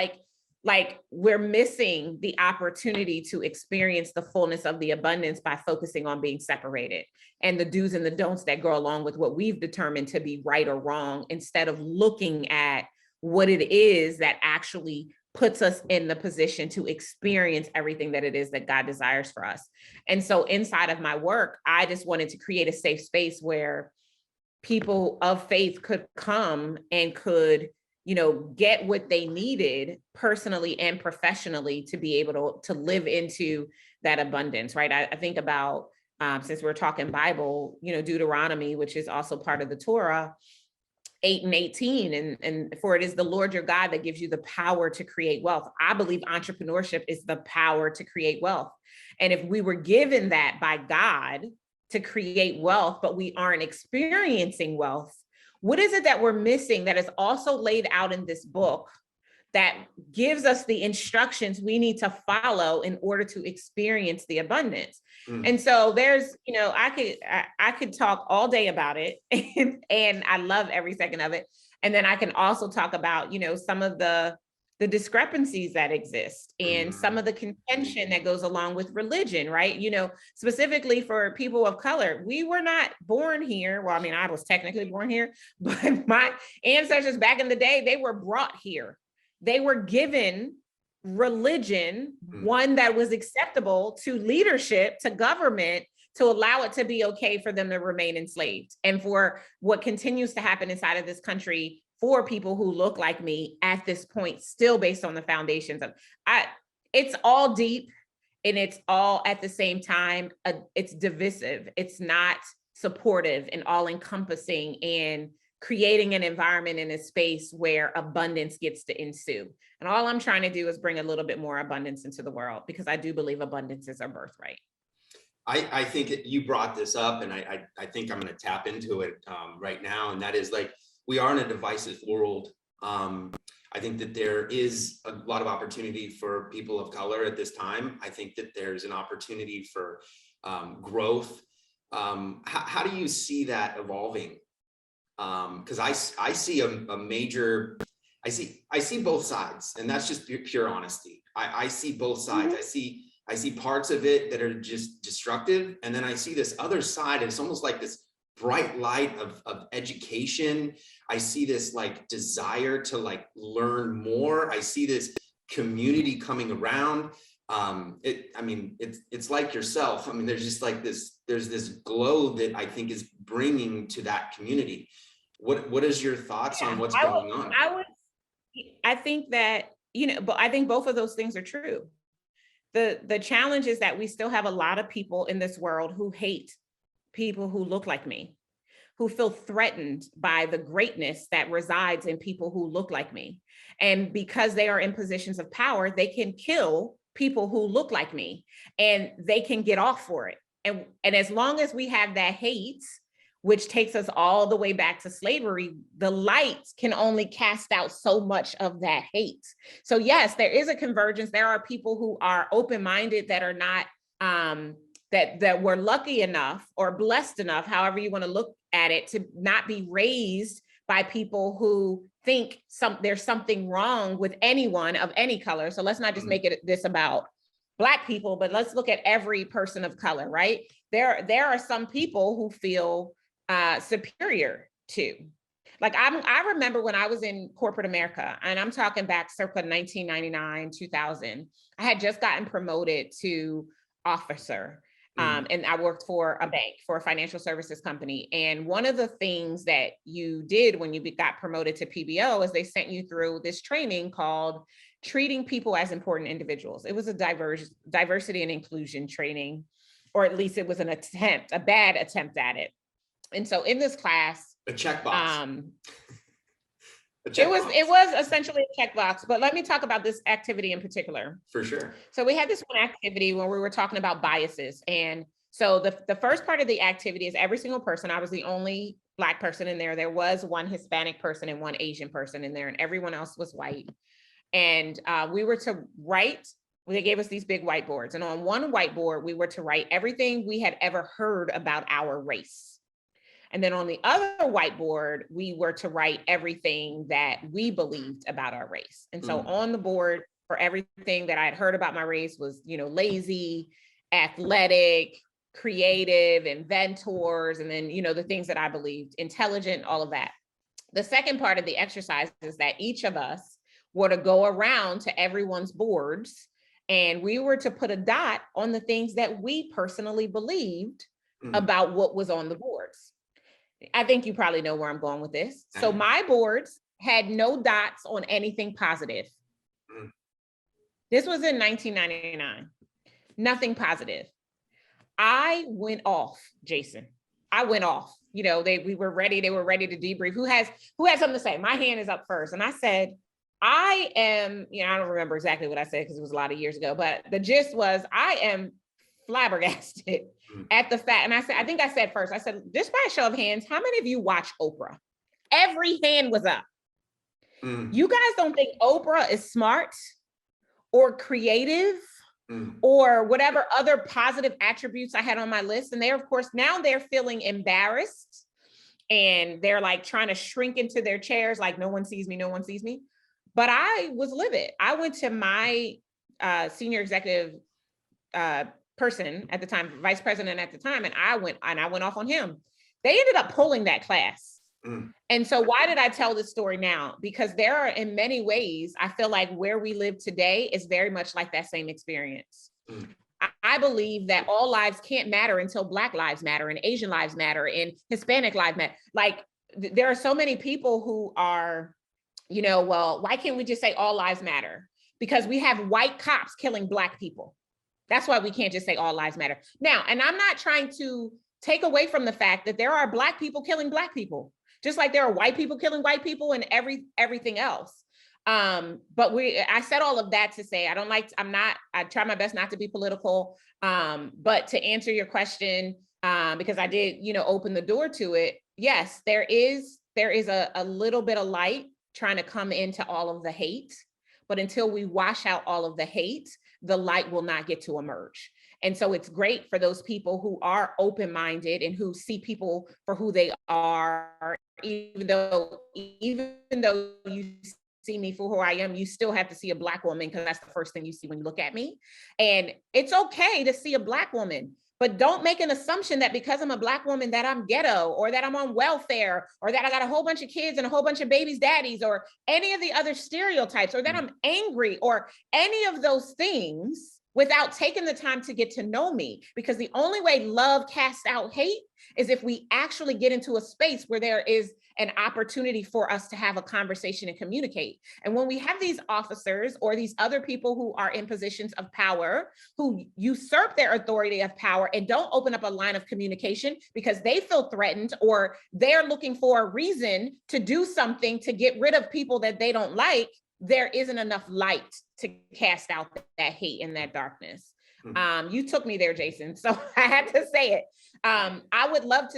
Like we're missing the opportunity to experience the fullness of the abundance by focusing on being separated and the do's and the don'ts that go along with what we've determined to be right or wrong, instead of looking at what it is that actually puts us in the position to experience everything that it is that God desires for us. And so inside of my work, I just wanted to create a safe space where people of faith could come and could get what they needed personally and professionally to be able to live into that abundance, right? I think about, since we're talking Bible, Deuteronomy, which is also part of the Torah, 8:18, and for it is the Lord your God that gives you the power to create wealth. I believe entrepreneurship is the power to create wealth. And if we were given that by God to create wealth, but we aren't experiencing wealth, what is it that we're missing that is also laid out in this book that gives us the instructions we need to follow in order to experience the abundance? And so there's, I could talk all day about it, and I love every second of it. And then I can also talk about, some of the the discrepancies that exist and some of the contention that goes along with religion, right? You know, specifically for people of color, we were not born here. Well, I mean, I was technically born here, but my ancestors back in the day, they were brought here. They were given religion, one that was acceptable to leadership, to government, to allow it to be okay for them to remain enslaved. And for what continues to happen inside of this country for people who look like me at this point, still based on the foundations of, it's all deep and it's all at the same time, it's divisive. It's not supportive and all encompassing and creating an environment in a space where abundance gets to ensue. And all I'm trying to do is bring a little bit more abundance into the world, because I do believe abundance is our birthright. I think that you brought this up, and I think I'm going to tap into it right now. And that is, like, we are in a divisive world. I think that there is a lot of opportunity for people of color at this time. I think that there's an opportunity for growth. How do you see that evolving? Because I see a major, I see both sides, and that's just pure honesty. I see both sides. I see parts of it that are just destructive, and then I see this other side, and it's almost like this bright light of education. I see this like desire to like learn more. I see this community coming around. It's like yourself. I mean, there's just like there's this glow that I think is bringing to that community. What is your thoughts on what's going on? I think that, but I think both of those things are true. The challenge is that we still have a lot of people in this world who hate people who look like me, who feel threatened by the greatness that resides in people who look like me. And because they are in positions of power, they can kill people who look like me, and they can get off for it. And as long as we have that hate, which takes us all the way back to slavery, the light can only cast out so much of that hate. So yes, there is a convergence. There are people who are open-minded that are not, that were lucky enough or blessed enough, however you want to look at it, to not be raised by people who think there's something wrong with anyone of any color. So let's not just make this about Black people, but let's look at every person of color, right? There are some people who feel superior to. Like I remember when I was in corporate America, and I'm talking back circa 1999, 2000, I had just gotten promoted to officer. And I worked for a bank, for a financial services company. And one of the things that you did when you got promoted to PBO is they sent you through this training called Treating People as Important Individuals. It was a diversity and inclusion training, or at least it was a bad attempt at it. And so in this class, a checkbox. It was essentially a checkbox, but let me talk about this activity in particular. For sure. So we had this one activity where we were talking about biases. And so the first part of the activity is every single person, I was the only Black person in there. There was one Hispanic person and one Asian person in there, and everyone else was white. And we were to write, they gave us these big whiteboards. And on one whiteboard, we were to write everything we had ever heard about our race. And then on the other whiteboard, we were to write everything that we believed about our race. And so on the board for everything that I had heard about my race was, lazy, athletic, creative, inventors, and then, the things that I believed, intelligent, all of that. The second part of the exercise is that each of us were to go around to everyone's boards, and we were to put a dot on the things that we personally believed about what was on the boards. I think you probably know where I'm going with this. So my boards had no dots on anything positive. This was in 1999. Nothing positive. I went off, Jason. I went off. They were ready to debrief. Who has something to say? My hand is up first. And I said, I am, I don't remember exactly what I said because it was a lot of years ago, but the gist was I am flabbergasted at the fact, and I think I said first, I said, just by a show of hands, how many of you watch Oprah? Every hand was up. You guys don't think Oprah is smart or creative or whatever other positive attributes I had on my list? And of course, now they're feeling embarrassed and they're like trying to shrink into their chairs like no one sees me, no one sees me. But I was livid. I went to my senior executive person at the time, vice president at the time, and I went off on him. They ended up pulling that class. And so why did I tell this story now? Because there are, in many ways, I feel like where we live today is very much like that same experience. I believe that all lives can't matter until Black lives matter, and Asian lives matter, and Hispanic lives matter. Like, there are so many people who are, you know, well, why can't we just say all lives matter? Because we have white cops killing Black people. That's why we can't just say all lives matter. Now, and I'm not trying to take away from the fact that there are Black people killing Black people, just like there are white people killing white people and everything else. But I said all of that to say, I try my best not to be political, but to answer your question, because I did, you know, open the door to it. Yes, there is a little bit of light trying to come into all of the hate, but until we wash out all of the hate, the light will not get to emerge. And so it's great for those people who are open-minded and who see people for who they are, even though you see me for who I am, you still have to see a Black woman, because that's the first thing you see when you look at me. And it's okay to see a Black woman, but don't make an assumption that because I'm a Black woman that I'm ghetto, or that I'm on welfare, or that I got a whole bunch of kids and a whole bunch of babies' daddies, or any of the other stereotypes, or that I'm angry, or any of those things, without taking the time to get to know me. Because the only way love casts out hate is if we actually get into a space where there is an opportunity for us to have a conversation and communicate. And when we have these officers or these other people who are in positions of power, who usurp their authority of power and don't open up a line of communication because they feel threatened, or they're looking for a reason to do something to get rid of people that they don't like, there isn't enough light to cast out that hate and that darkness. You took me there, Jason, so I had to say it. I would love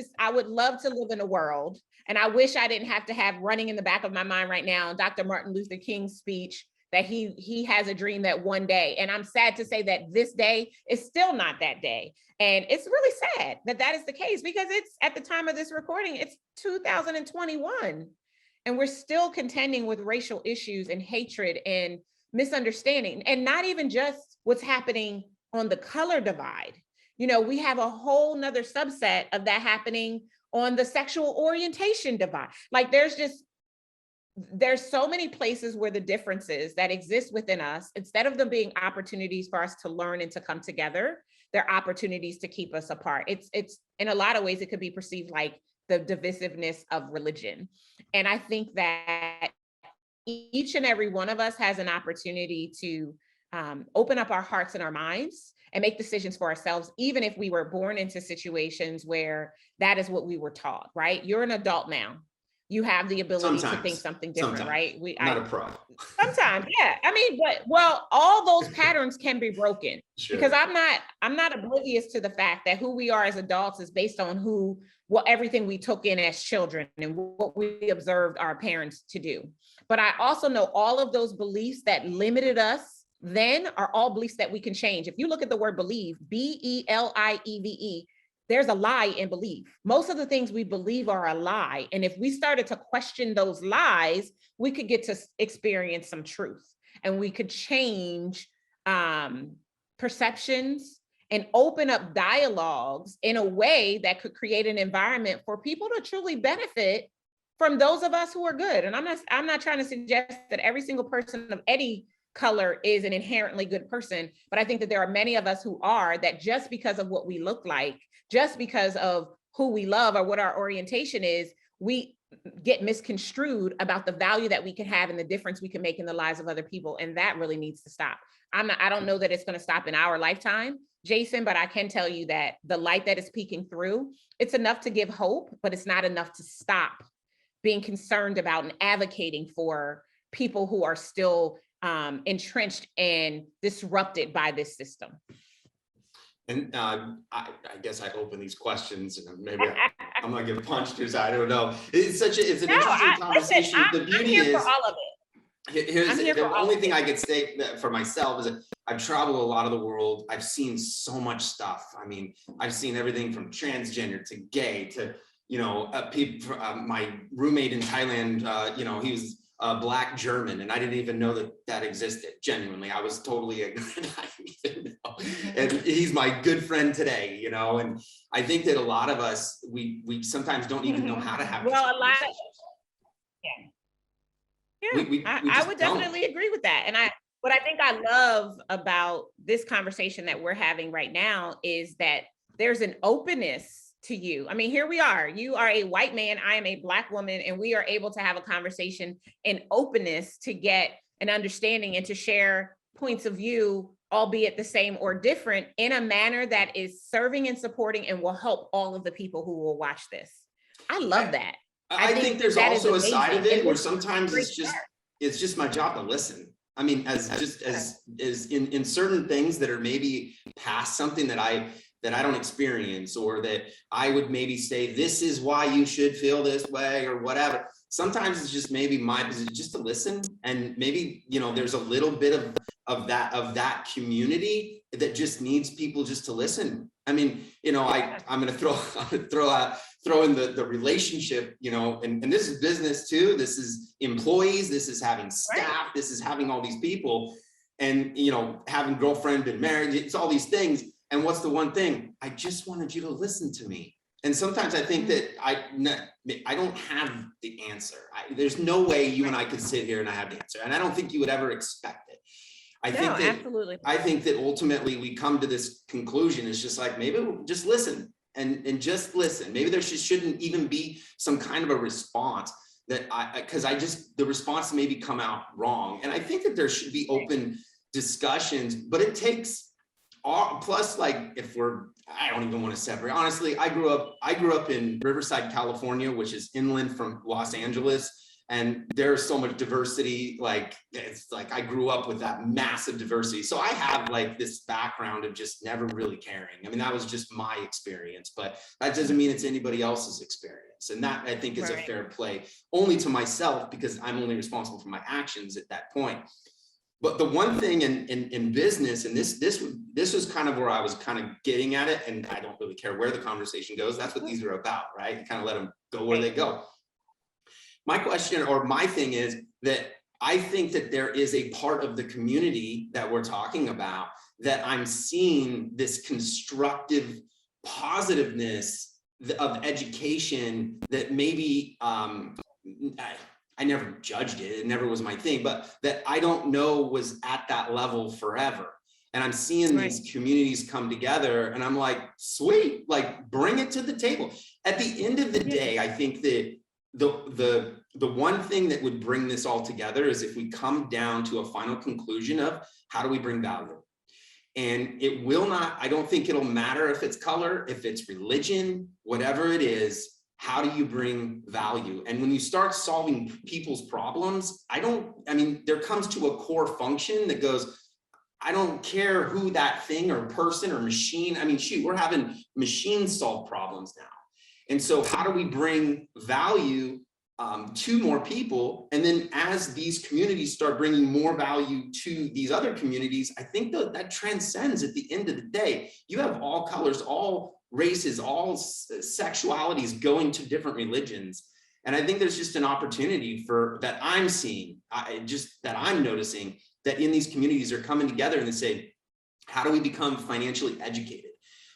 to live in a world, and I wish I didn't have to have running in the back of my mind right now Dr. Martin Luther King's speech that he has a dream that one day, and I'm sad to say that this day is still not that day. And it's really sad that that is the case, because it's, at the time of this recording, it's 2021. And we're still contending with racial issues and hatred and misunderstanding, and not even just what's happening on the color divide. You know, we have a whole nother subset of that happening on the sexual orientation divide. Like, there's so many places where the differences that exist within us, instead of them being opportunities for us to learn and to come together, they're opportunities to keep us apart. It's in a lot of ways, it could be perceived like the divisiveness of religion. And I think that each and every one of us has an opportunity to open up our hearts and our minds and make decisions for ourselves, even if we were born into situations where that is what we were taught, right? You're an adult now. You have the ability to think something different, right? Not a pro. Sometimes, yeah. I mean, but all those patterns can be broken. Sure. Because I'm not oblivious to the fact that who we are as adults is based on everything we took in as children and what we observed our parents to do. But I also know all of those beliefs that limited us then are all beliefs that we can change. If you look at the word believe, BELIEVE, there's a lie in belief. Most of the things we believe are a lie. And if we started to question those lies, we could get to experience some truth, and we could change perceptions and open up dialogues in a way that could create an environment for people to truly benefit from those of us who are good. And I'm not trying to suggest that every single person of any color is an inherently good person, but I think that there are many of us who are, that just because of what we look like, just because of who we love or what our orientation is, we get misconstrued about the value that we can have and the difference we can make in the lives of other people. And that really needs to stop. I don't know that it's going to stop in our lifetime, Jason, but I can tell you that the light that is peeking through, it's enough to give hope, but it's not enough to stop being concerned about and advocating for people who are still entrenched and disrupted by this system. And I guess I open these questions, and maybe I'm gonna give punctures. I don't know. It's an interesting conversation. Listen, I'm here for all of it. The only thing I could say for myself is that I've traveled a lot of the world. I've seen so much stuff. I mean, I've seen everything from transgender to gay to, people. My roommate in Thailand, he was Black German, and I didn't even know that that existed. Genuinely, I was totally ignorant. I didn't even know. And he's my good friend today, you know. And I think that a lot of us, we sometimes don't even know how to have. Well, a lot of, yeah, I would definitely agree with that. And what I think I love about this conversation that we're having right now is that there's an openness to you. I mean, here we are. You are a white man, I am a Black woman, and we are able to have a conversation in openness to get an understanding and to share points of view, albeit the same or different, in a manner that is serving and supporting and will help all of the people who will watch this. I love that. I think there's also a side of it where sometimes it's just my job to listen. I mean, as in certain things that are maybe past something that I don't experience, or that I would maybe say, this is why you should feel this way or whatever. Sometimes it's just maybe my position just to listen, and maybe, you know, there's a little bit of that community that just needs people just to listen. I mean, you know, I'm going to throw in the relationship, you know, and this is business too. This is employees. This is having staff. This is having all these people, and, you know, having girlfriend, been married. It's all these things. And what's the one thing? I just wanted you to listen to me. And sometimes I think that I don't have the answer. There's no way you and I could sit here and I have the answer. And I don't think you would ever expect it. I think that ultimately we come to this conclusion. It's just like, maybe we'll just listen and just listen. Maybe there shouldn't even be some kind of a response that the response maybe come out wrong. And I think that there should be open discussions, but it takes plus, like, I don't even want to separate. Honestly, I grew up in Riverside, California, which is inland from Los Angeles. And there's so much diversity. Like, it's like I grew up with that massive diversity. So I have like this background of just never really caring. I mean, that was just my experience, but that doesn't mean it's anybody else's experience. And that, I think, is a fair play only to myself, because I'm only responsible for my actions at that point. But the one thing in business, and this was kind of where I was kind of getting at it, and I don't really care where the conversation goes. That's what these are about, right? You kind of let them go where they go. My question, or my thing, is that I think that there is a part of the community that we're talking about that I'm seeing this constructive positiveness of education that maybe I never judged it. It never was my thing, but that I don't know was at that level forever. And I'm seeing these communities come together, and I'm like, sweet, like, bring it to the table. At the end of the day, I think that the one thing that would bring this all together is if we come down to a final conclusion of how do we bring value. And it will not, I don't think it'll matter if it's color, if it's religion, whatever it is. How do you bring value? And when you start solving people's problems, there comes to a core function that goes, I don't care who that thing or person or machine, I mean, shoot, we're having machines solve problems now. And so how do we bring value to more people? And then as these communities start bringing more value to these other communities, I think that transcends at the end of the day. You have all colors, all races, all sexualities going to different religions. And I think there's just an opportunity that I'm seeing, that I'm noticing, that in these communities are coming together and they say, how do we become financially educated?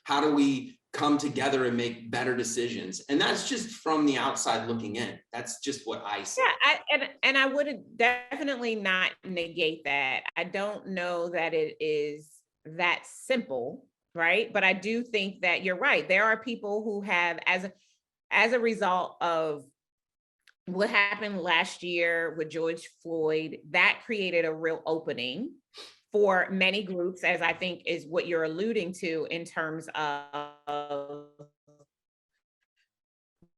How do we come together and make better decisions? And that's just from the outside looking in. That's just what I see. Yeah, and I would definitely not negate that. I don't know that it is that simple, right? But I do think that you're right. There are people who have, as a result of what happened last year with George Floyd, that created a real opening for many groups, as I think is what you're alluding to, in terms of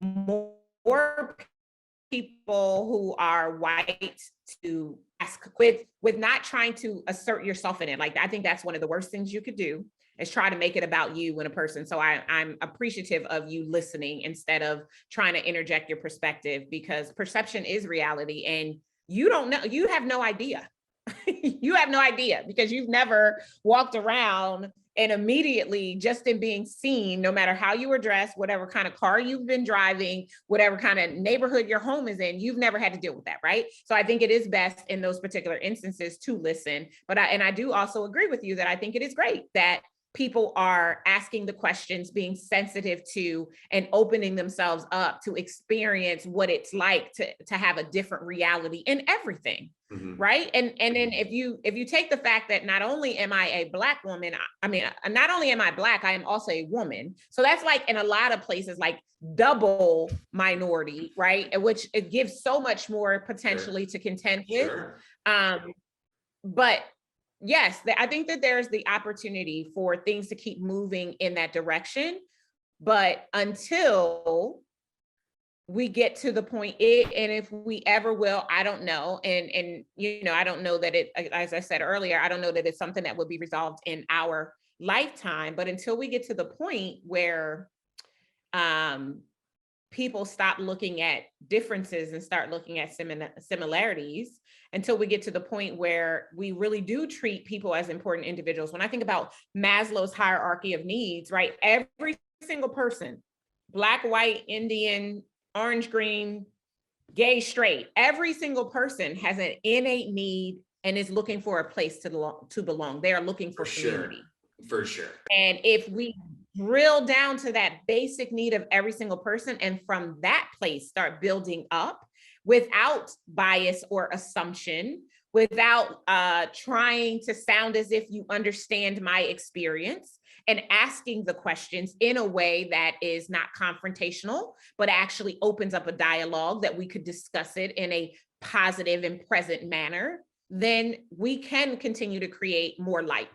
more people who are white to ask, with not trying to assert yourself in it. Like, I think that's one of the worst things you could do, is try to make it about you when a person. So I'm appreciative of you listening instead of trying to interject your perspective, because perception is reality, and you don't know, you have no idea. You have no idea because you've never walked around and immediately just in being seen, no matter how you were dressed, whatever kind of car you've been driving, whatever kind of neighborhood your home is in, you've never had to deal with that, right? So I think it is best in those particular instances to listen. But I do also agree with you that I think it is great that people are asking the questions, being sensitive to, and opening themselves up to experience what it's like to have a different reality in everything. Mm-hmm. Right. And then if you take the fact that not only am I a Black woman, I mean, not only am I Black, I am also a woman. So that's like in a lot of places, like double minority, right? Which it gives so much more potentially to contend with. But yes, I think that there's the opportunity for things to keep moving in that direction. But until we get to the point, and if we ever will, I don't know. And you know, I don't know that it, as I said earlier, I don't know that it's something that would be resolved in our lifetime. But until we get to the point where people stop looking at differences and start looking at similarities, until we get to the point where we really do treat people as important individuals. When I think about Maslow's hierarchy of needs, right? Every single person, Black, white, Indian, orange, green, gay, straight, every single person has an innate need and is looking for a place to belong. They are looking for community. For sure. And if we drill down to that basic need of every single person, and from that place start building up without bias or assumption, without trying to sound as if you understand my experience, and asking the questions in a way that is not confrontational, but actually opens up a dialogue that we could discuss it in a positive and present manner, then we can continue to create more light.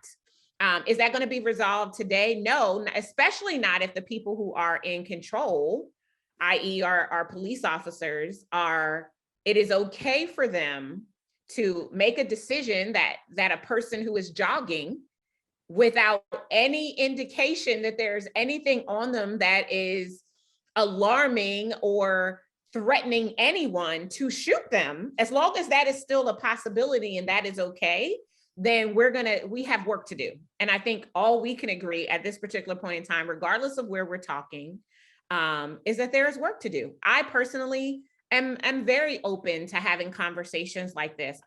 Is that going to be resolved today? No, especially not if the people who are in control, i.e. our police officers, it is okay for them to make a decision that a person who is jogging without any indication that there's anything on them that is alarming or threatening anyone, to shoot them, as long as that is still a possibility and that is okay, then we have work to do. And I think all we can agree at this particular point in time, regardless of where we're talking, is that there is work to do. I personally am very open to having conversations like this.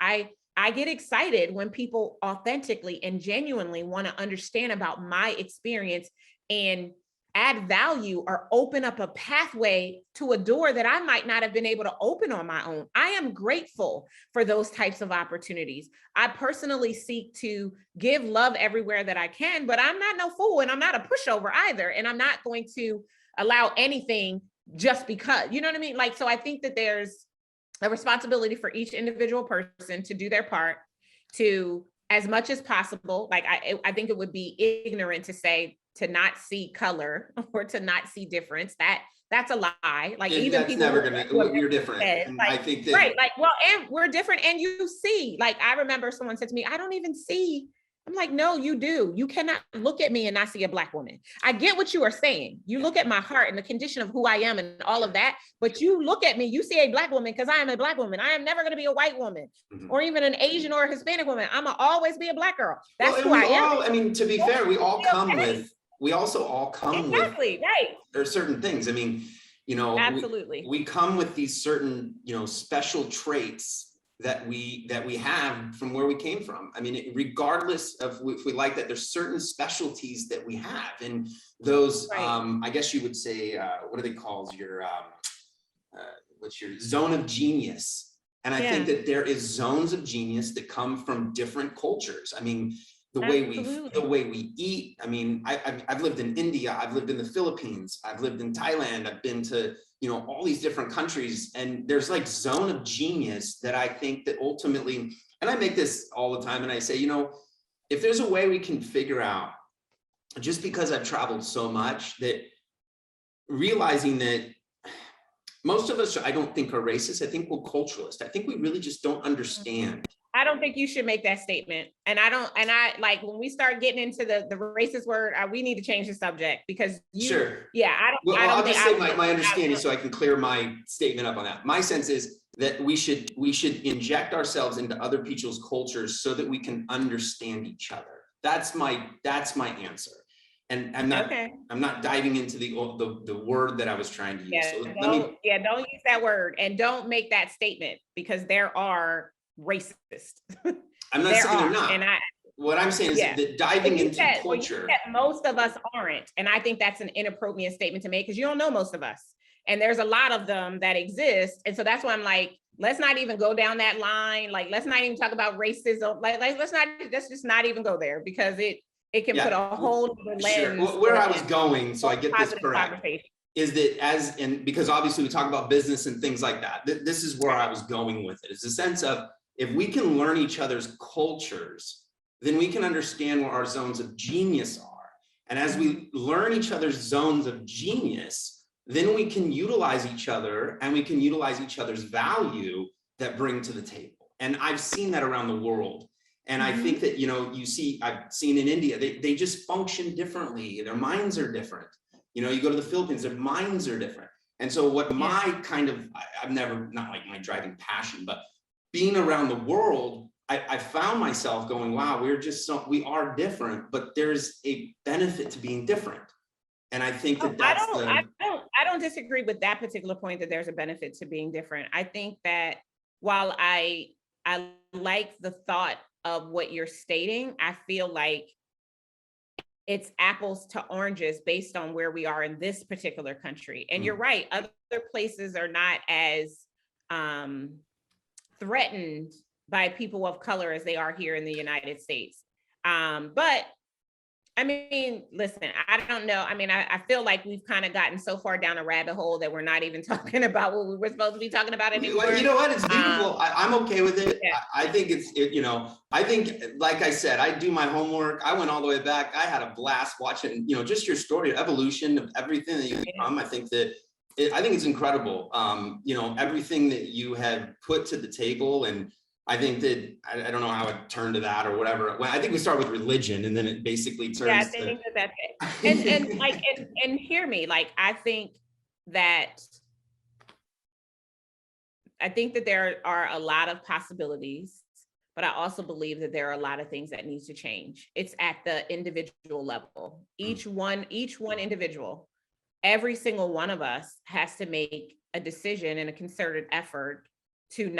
I get excited when people authentically and genuinely want to understand about my experience and add value or open up a pathway to a door that I might not have been able to open on my own. I am grateful for those types of opportunities. I personally seek to give love everywhere that I can, but I'm not no fool and I'm not a pushover either. And I'm not going to allow anything just because, you know what I mean? Like, so I think that there's a responsibility for each individual person to do their part, to, as much as possible, like I think it would be ignorant to say to not see color or to not see difference. That's a lie. Like, even that's people, never gonna, you're different. And like, I think that, right, like, well, and we're different, and you see, like, I remember someone said to me, I don't even see. I'm like, no, you do. You cannot look at me and not see a Black woman. I get what you are saying. You look at my heart and the condition of who I am and all of that, but you look at me, you see a Black woman because I am a Black woman. I am never going to be a white woman or even an Asian or a Hispanic woman. I'm gonna always be a Black girl. That's who I am. I mean, to be fair, we also all come with right. There are certain things. I mean, you know, absolutely. We come with these certain, you know, special traits that we have from where we came from. I mean, regardless of if we like that, there's certain specialties that we have, and those, right. I guess you would say, what are they called? What's your zone of genius? And I think that there is zones of genius that come from different cultures. I mean, the way we eat. I mean, I've lived in India, I've lived in the Philippines, I've lived in Thailand, I've been to, you know, all these different countries, and there's like zone of genius that I think that ultimately, and I make this all the time, and I say, you know, if there's a way we can figure out, just because I've traveled so much, that realizing that most of us, I don't think, are racist. I think we're culturalist. I think we really just don't understand. I don't think you should make that statement. And I like, when we start getting into the racist word, we need to change the subject, because sure. Yeah, I'll just say my understanding so I can clear my statement up on that. My sense is that we should inject ourselves into other people's cultures so that we can understand each other. That's my answer. And I'm not diving into the word that I was trying to use. Yeah, So don't use that word, and don't make that statement, because there are racists. I'm not saying they're not. And what I'm saying is that diving into culture. Most of us aren't. And I think that's an inappropriate statement to make, because you don't know most of us. And there's a lot of them that exist. And so that's why I'm like, let's not even go down that line. Like, let's not even talk about racism. Like let's just not even go there, because it can put a whole other lens. Sure. Where I was going, so I get this correct, is that because obviously we talk about business and things like that. This is where I was going with it. It's a sense of, if we can learn each other's cultures, then we can understand where our zones of genius are. And as we learn each other's zones of genius, then we can utilize each other, and we can utilize each other's value that bring to the table. And I've seen that around the world. And I think that, I've seen in India, they just function differently. Their minds are different. You go to the Philippines, their minds are different. And so what my I've never, not like my driving passion, but being around the world, I found myself going, wow, we are different, but there's a benefit to being different. And I think that I don't disagree with that particular point, that there's a benefit to being different. I think that while I like the thought of what you're stating, I feel like it's apples to oranges based on where we are in this particular country. And you're right, other places are not as threatened by people of color as they are here in the United States. But I mean, listen, I don't know. I mean, I feel like we've kind of gotten so far down a rabbit hole that we're not even talking about what we were supposed to be talking about anymore. You know what? It's beautiful. I'm okay with it. Yeah. I think I think, like I said, I do my homework. I went all the way back. I had a blast watching, just your story, evolution of everything that you become. I think it's incredible. Everything that you have put to the table. And I think that, I don't know how it turned to that or whatever. Well, I think we start with religion, and then it basically turns. Yeah, I think that's it. And hear me, like, I think that there are a lot of possibilities, but I also believe that there are a lot of things that needs to change. It's at the individual level. Each one individual, every single one of us has to make a decision and a concerted effort to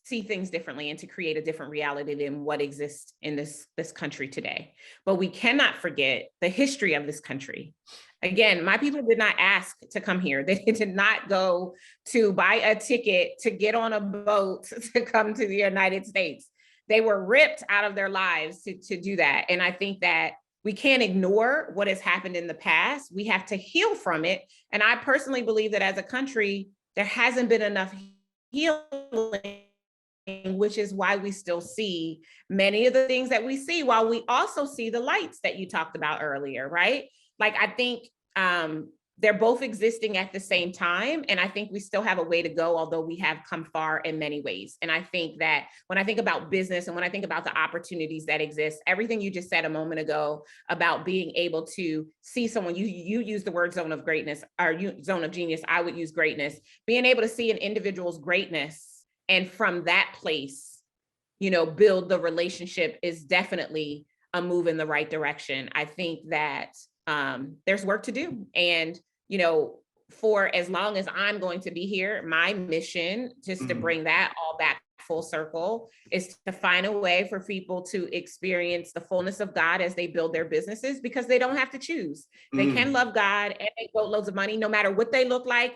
see things differently and to create a different reality than what exists in this country today. But we cannot forget the history of this country. Again, my people did not ask to come here. They did not go to buy a ticket to get on a boat to come to the United States. They were ripped out of their lives to do that. And I think that we can't ignore what has happened in the past. We have to heal from it. And I personally believe that as a country, there hasn't been enough healing, which is why we still see many of the things that we see, while we also see the lights that you talked about earlier, right? Like, I think they're both existing at the same time. And I think we still have a way to go, although we have come far in many ways. And I think that when I think about business and when I think about the opportunities that exist, everything you just said a moment ago about being able to see someone, you use the word zone of greatness, or zone of genius, I would use greatness, being able to see an individual's greatness and from that place, build the relationship is definitely a move in the right direction. I think that there's work to do. And, for as long as I'm going to be here, my mission, just to bring that all back full circle, is to find a way for people to experience the fullness of God as they build their businesses, because they don't have to choose. They can love God and make boatloads of money, no matter what they look like,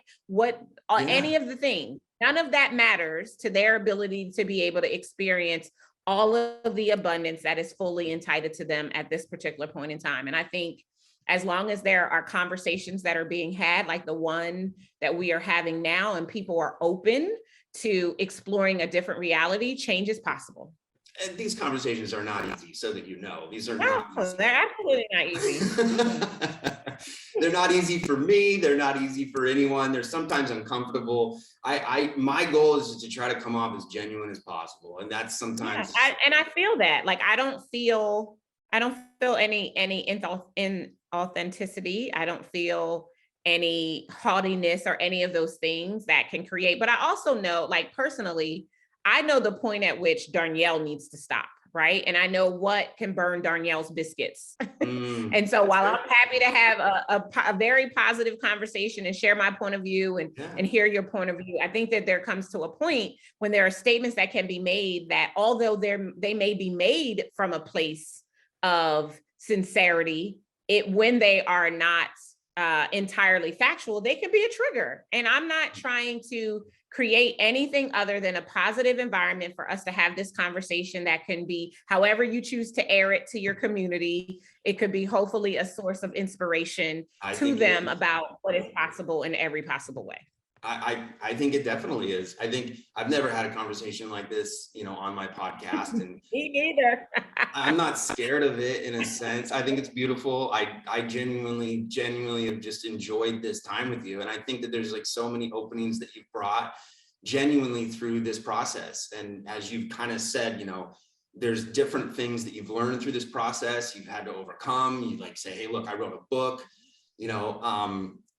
any of the things. None of that matters to their ability to be able to experience all of the abundance that is fully entitled to them at this particular point in time. And I think as long as there are conversations that are being had, like the one that we are having now, and people are open to exploring a different reality, change is possible. And these conversations are not easy, so that these are not easy. They're absolutely not easy. They're not easy for me. They're not easy for anyone. They're sometimes uncomfortable. My goal is to try to come off as genuine as possible. And that's sometimes. Yeah, I feel that. Like, I don't feel any inauthenticity. I don't feel any haughtiness or any of those things that can create. But I also know, like personally, I know the point at which Darnyelle needs to stop, right? And I know what can burn Darnyelle's biscuits. And so while I'm happy to have a very positive conversation and share my point of view and hear your point of view, I think that there comes to a point when there are statements that can be made that although they may be made from a place of sincerity, when they are not entirely factual, they can be a trigger. And I'm not trying to create anything other than a positive environment for us to have this conversation that can be however you choose to air it to your community. It could be hopefully a source of inspiration to them about what is possible in every possible way. I think it definitely is. I think I've never had a conversation like this, on my podcast, and me neither. I'm not scared of it in a sense. I think it's beautiful. I genuinely have just enjoyed this time with you. And I think that there's like so many openings that you've brought genuinely through this process. And as you've kind of said, there's different things that you've learned through this process. You've had to overcome. You like say, hey, look, I wrote a book,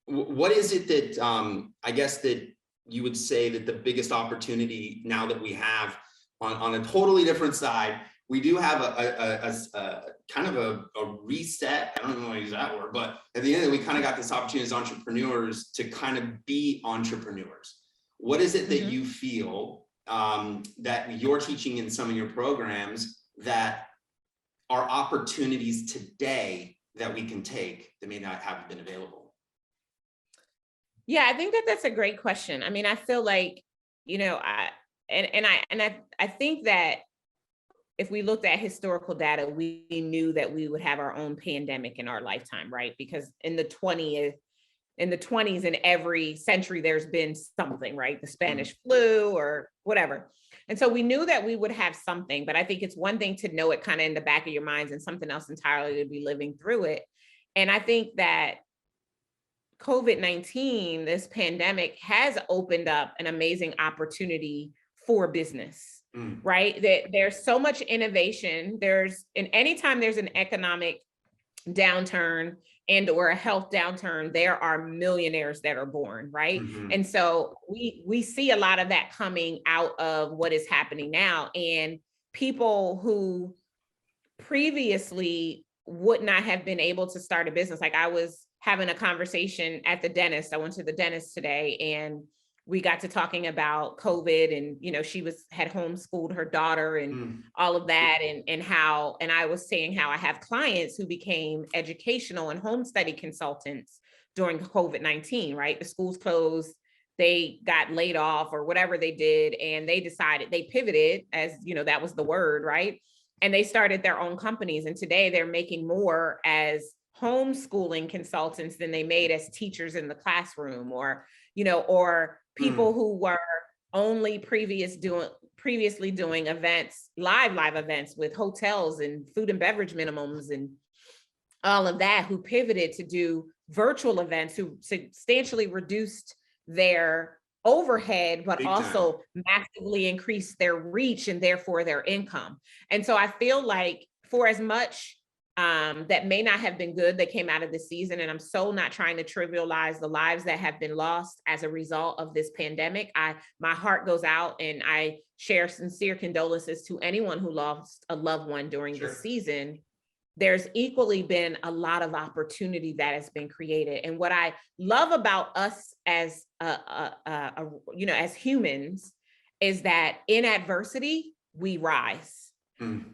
what is it that I guess that you would say that the biggest opportunity now that we have on a totally different side, we do have a kind of a reset. I don't even want to use that word, but at the end of it, we kind of got this opportunity as entrepreneurs to kind of be entrepreneurs. What is it that you feel that you're teaching in some of your programs that are opportunities today that we can take that may not have been available? Yeah, I think that that's a great question. I mean, I feel like, I think that if we looked at historical data, we knew that we would have our own pandemic in our lifetime, right? Because in the 20s, in every century, there's been something, right? The Spanish flu or whatever. And so we knew that we would have something, but I think it's one thing to know it kind of in the back of your minds and something else entirely to be living through it. And I think that COVID-19, this pandemic has opened up an amazing opportunity for business, right? That there's so much innovation. Anytime there's an economic downturn and or a health downturn, there are millionaires that are born, right? And so we see a lot of that coming out of what is happening now. And people who previously would not have been able to start a business, like I was having a conversation at the dentist. I went to the dentist today and we got to talking about COVID and, she had homeschooled her daughter and all of that. And I was saying how I have clients who became educational and home study consultants during COVID-19, right? The schools closed, they got laid off or whatever they did. And they pivoted as, that was the word, right? And they started their own companies. And today they're making more as homeschooling consultants than they made as teachers in the classroom, or people who were only previously doing events, live events with hotels and food and beverage minimums and all of that, who pivoted to do virtual events, who substantially reduced their overhead, but also massively increased their reach and therefore their income. And so I feel like for as much that may not have been good that came out of the season, and I'm so not trying to trivialize the lives that have been lost as a result of this pandemic, my heart goes out and I share sincere condolences to anyone who lost a loved one during this season. There's equally been a lot of opportunity that has been created. And what I love about us as as humans is that in adversity, we rise.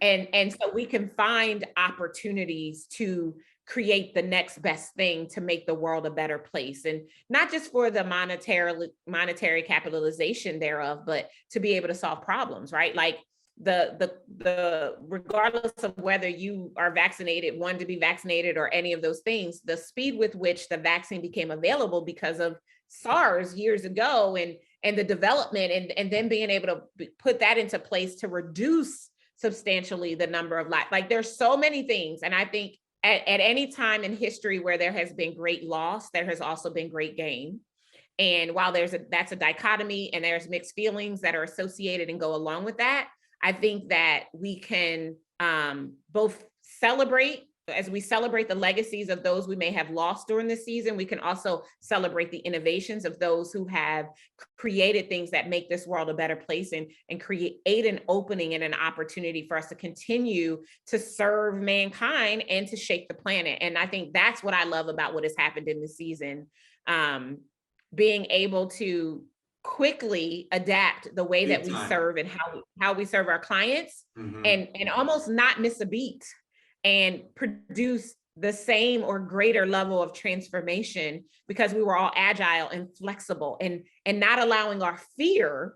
And so we can find opportunities to create the next best thing to make the world a better place. And not just for the monetary capitalization thereof, but to be able to solve problems, right? Like the regardless of whether you are vaccinated, want to be vaccinated, or any of those things, the speed with which the vaccine became available because of SARS years ago and the development and then being able to put that into place to reduce substantially the number of lives. Like there's so many things. And I think at any time in history where there has been great loss, there has also been great gain. And while that's a dichotomy and there's mixed feelings that are associated and go along with that, I think that we can both celebrate as we celebrate the legacies of those we may have lost during the season, we can also celebrate the innovations of those who have created things that make this world a better place, and create an opening and an opportunity for us to continue to serve mankind and to shake the planet. And I think that's what I love about what has happened in the season. Being able to quickly adapt the way that we serve and how we serve our clients, and almost not miss a beat, and produce the same or greater level of transformation, because we were all agile and flexible, and not allowing our fear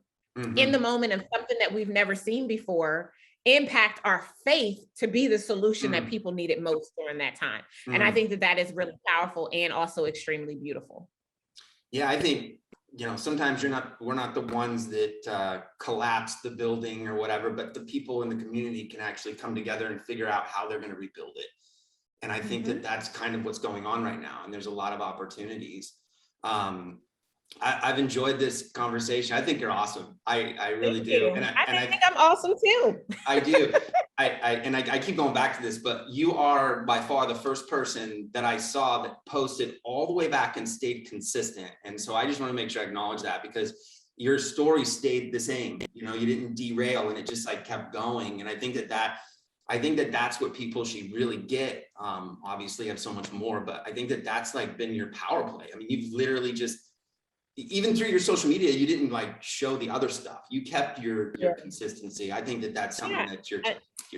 in the moment of something that we've never seen before impact our faith to be the solution that people needed most during that time. And I think that that is really powerful and also extremely beautiful. Yeah, I think, you know, sometimes we're not the ones that collapse the building or whatever, but the people in the community can actually come together and figure out how they're going to rebuild it. And I think that that's kind of what's going on right now. And there's a lot of opportunities. I've enjoyed this conversation. I think you're awesome. I really do. And I think I'm awesome too. I do. I keep going back to this, but you are by far the first person that I saw that posted all the way back and stayed consistent. And so I just want to make sure I acknowledge that, because your story stayed the same. You know, you didn't derail, and it just like kept going. And I think that that's what people should really get. Obviously, I have so much more, but I think that that's like been your power play. I mean, you've literally just, even through your social media, you didn't like show the other stuff. You kept your consistency. I think that that's something that's your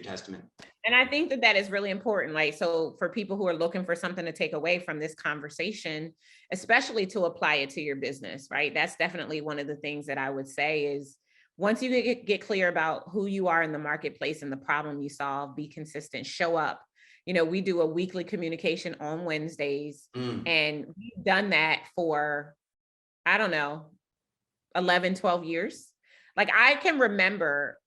testament. And I think that that is really important. Like, so for people who are looking for something to take away from this conversation, especially to apply it to your business, right? That's definitely one of the things that I would say is, once you get clear about who you are in the marketplace and the problem you solve, be consistent, show up. You know, we do a weekly communication on Wednesdays, and we've done that for, I don't know, 11, 12 years. Like, I can remember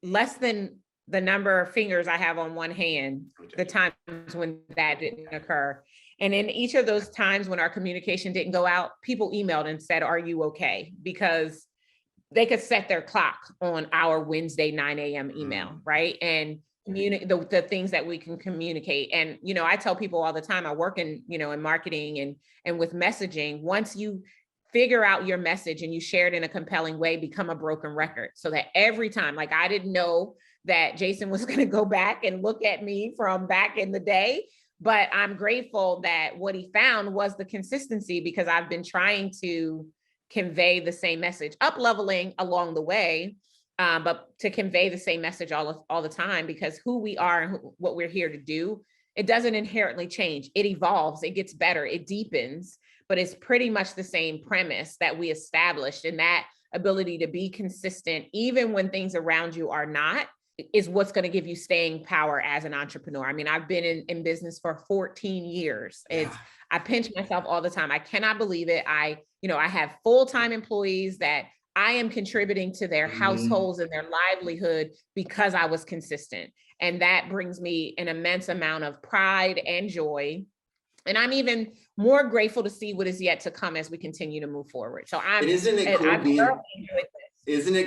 less than the number of fingers I have on one hand, the times when that didn't occur. And in each of those times when our communication didn't go out, people emailed and said, "Are you okay?" Because they could set their clock on our Wednesday 9 a.m. email, right? And the things that we can communicate. And, you know, I tell people all the time, I work in, you know, in marketing and with messaging. Once you figure out your message and you share it in a compelling way, become a broken record, so that every time, like, I didn't know that Jason was going to go back and look at me from back in the day, but I'm grateful that what he found was the consistency, because I've been trying to convey the same message, up leveling along the way, but to convey the same message all the time, because who we are and what we're here to do, it doesn't inherently change. It evolves, it gets better, it deepens, but it's pretty much the same premise that we established. And that ability to be consistent, even when things around you are not, is what's going to give you staying power as an entrepreneur. I mean, I've been in business for 14 years. I pinch myself all the time. I cannot believe it. I have full-time employees that I am contributing to their households and their livelihood because I was consistent. And that brings me an immense amount of pride and joy. And I'm even more grateful to see what is yet to come as we continue to move forward. So isn't it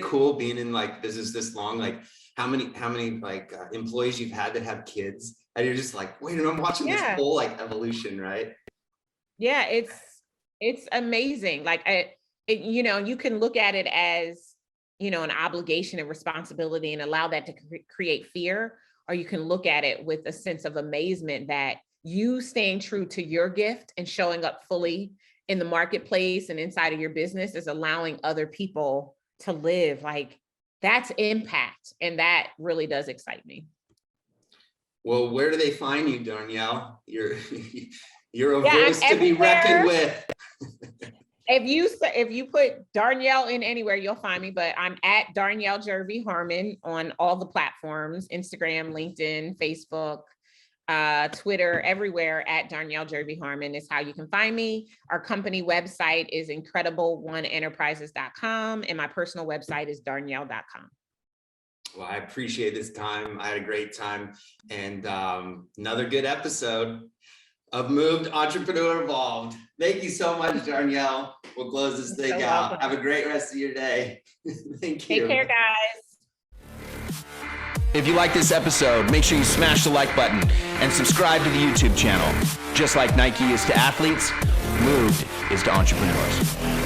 cool being in like business this long? Like how many like employees you've had that have kids, and you're just like, wait, I'm watching this whole like evolution, right? Yeah, it's amazing. Like, you know, you can look at it as, you know, an obligation and responsibility and allow that to create fear, or you can look at it with a sense of amazement that you staying true to your gift and showing up fully in the marketplace and inside of your business is allowing other people to live. Like, that's impact. And that really does excite me. Well, where do they find you, Darnyelle? You're a voice to be reckoned with. If you put Darnyelle in anywhere, you'll find me, but I'm at Darnyelle Jervey Harmon on all the platforms, Instagram, LinkedIn, Facebook, Twitter, everywhere at Darnyelle Jervey Harmon is how you can find me. Our company website is incredible1enterprises.com, and my personal website is darnyelle.com. Well, I appreciate this time. I had a great time, and another good episode of Moved, Entrepreneur Evolved. Thank you so much, Darnyelle. We'll close this thing out. Have a great rest of your day. Thank you. Take care, guys. If you like this episode, make sure you smash the like button and subscribe to the YouTube channel. Just like Nike is to athletes, Moved is to entrepreneurs.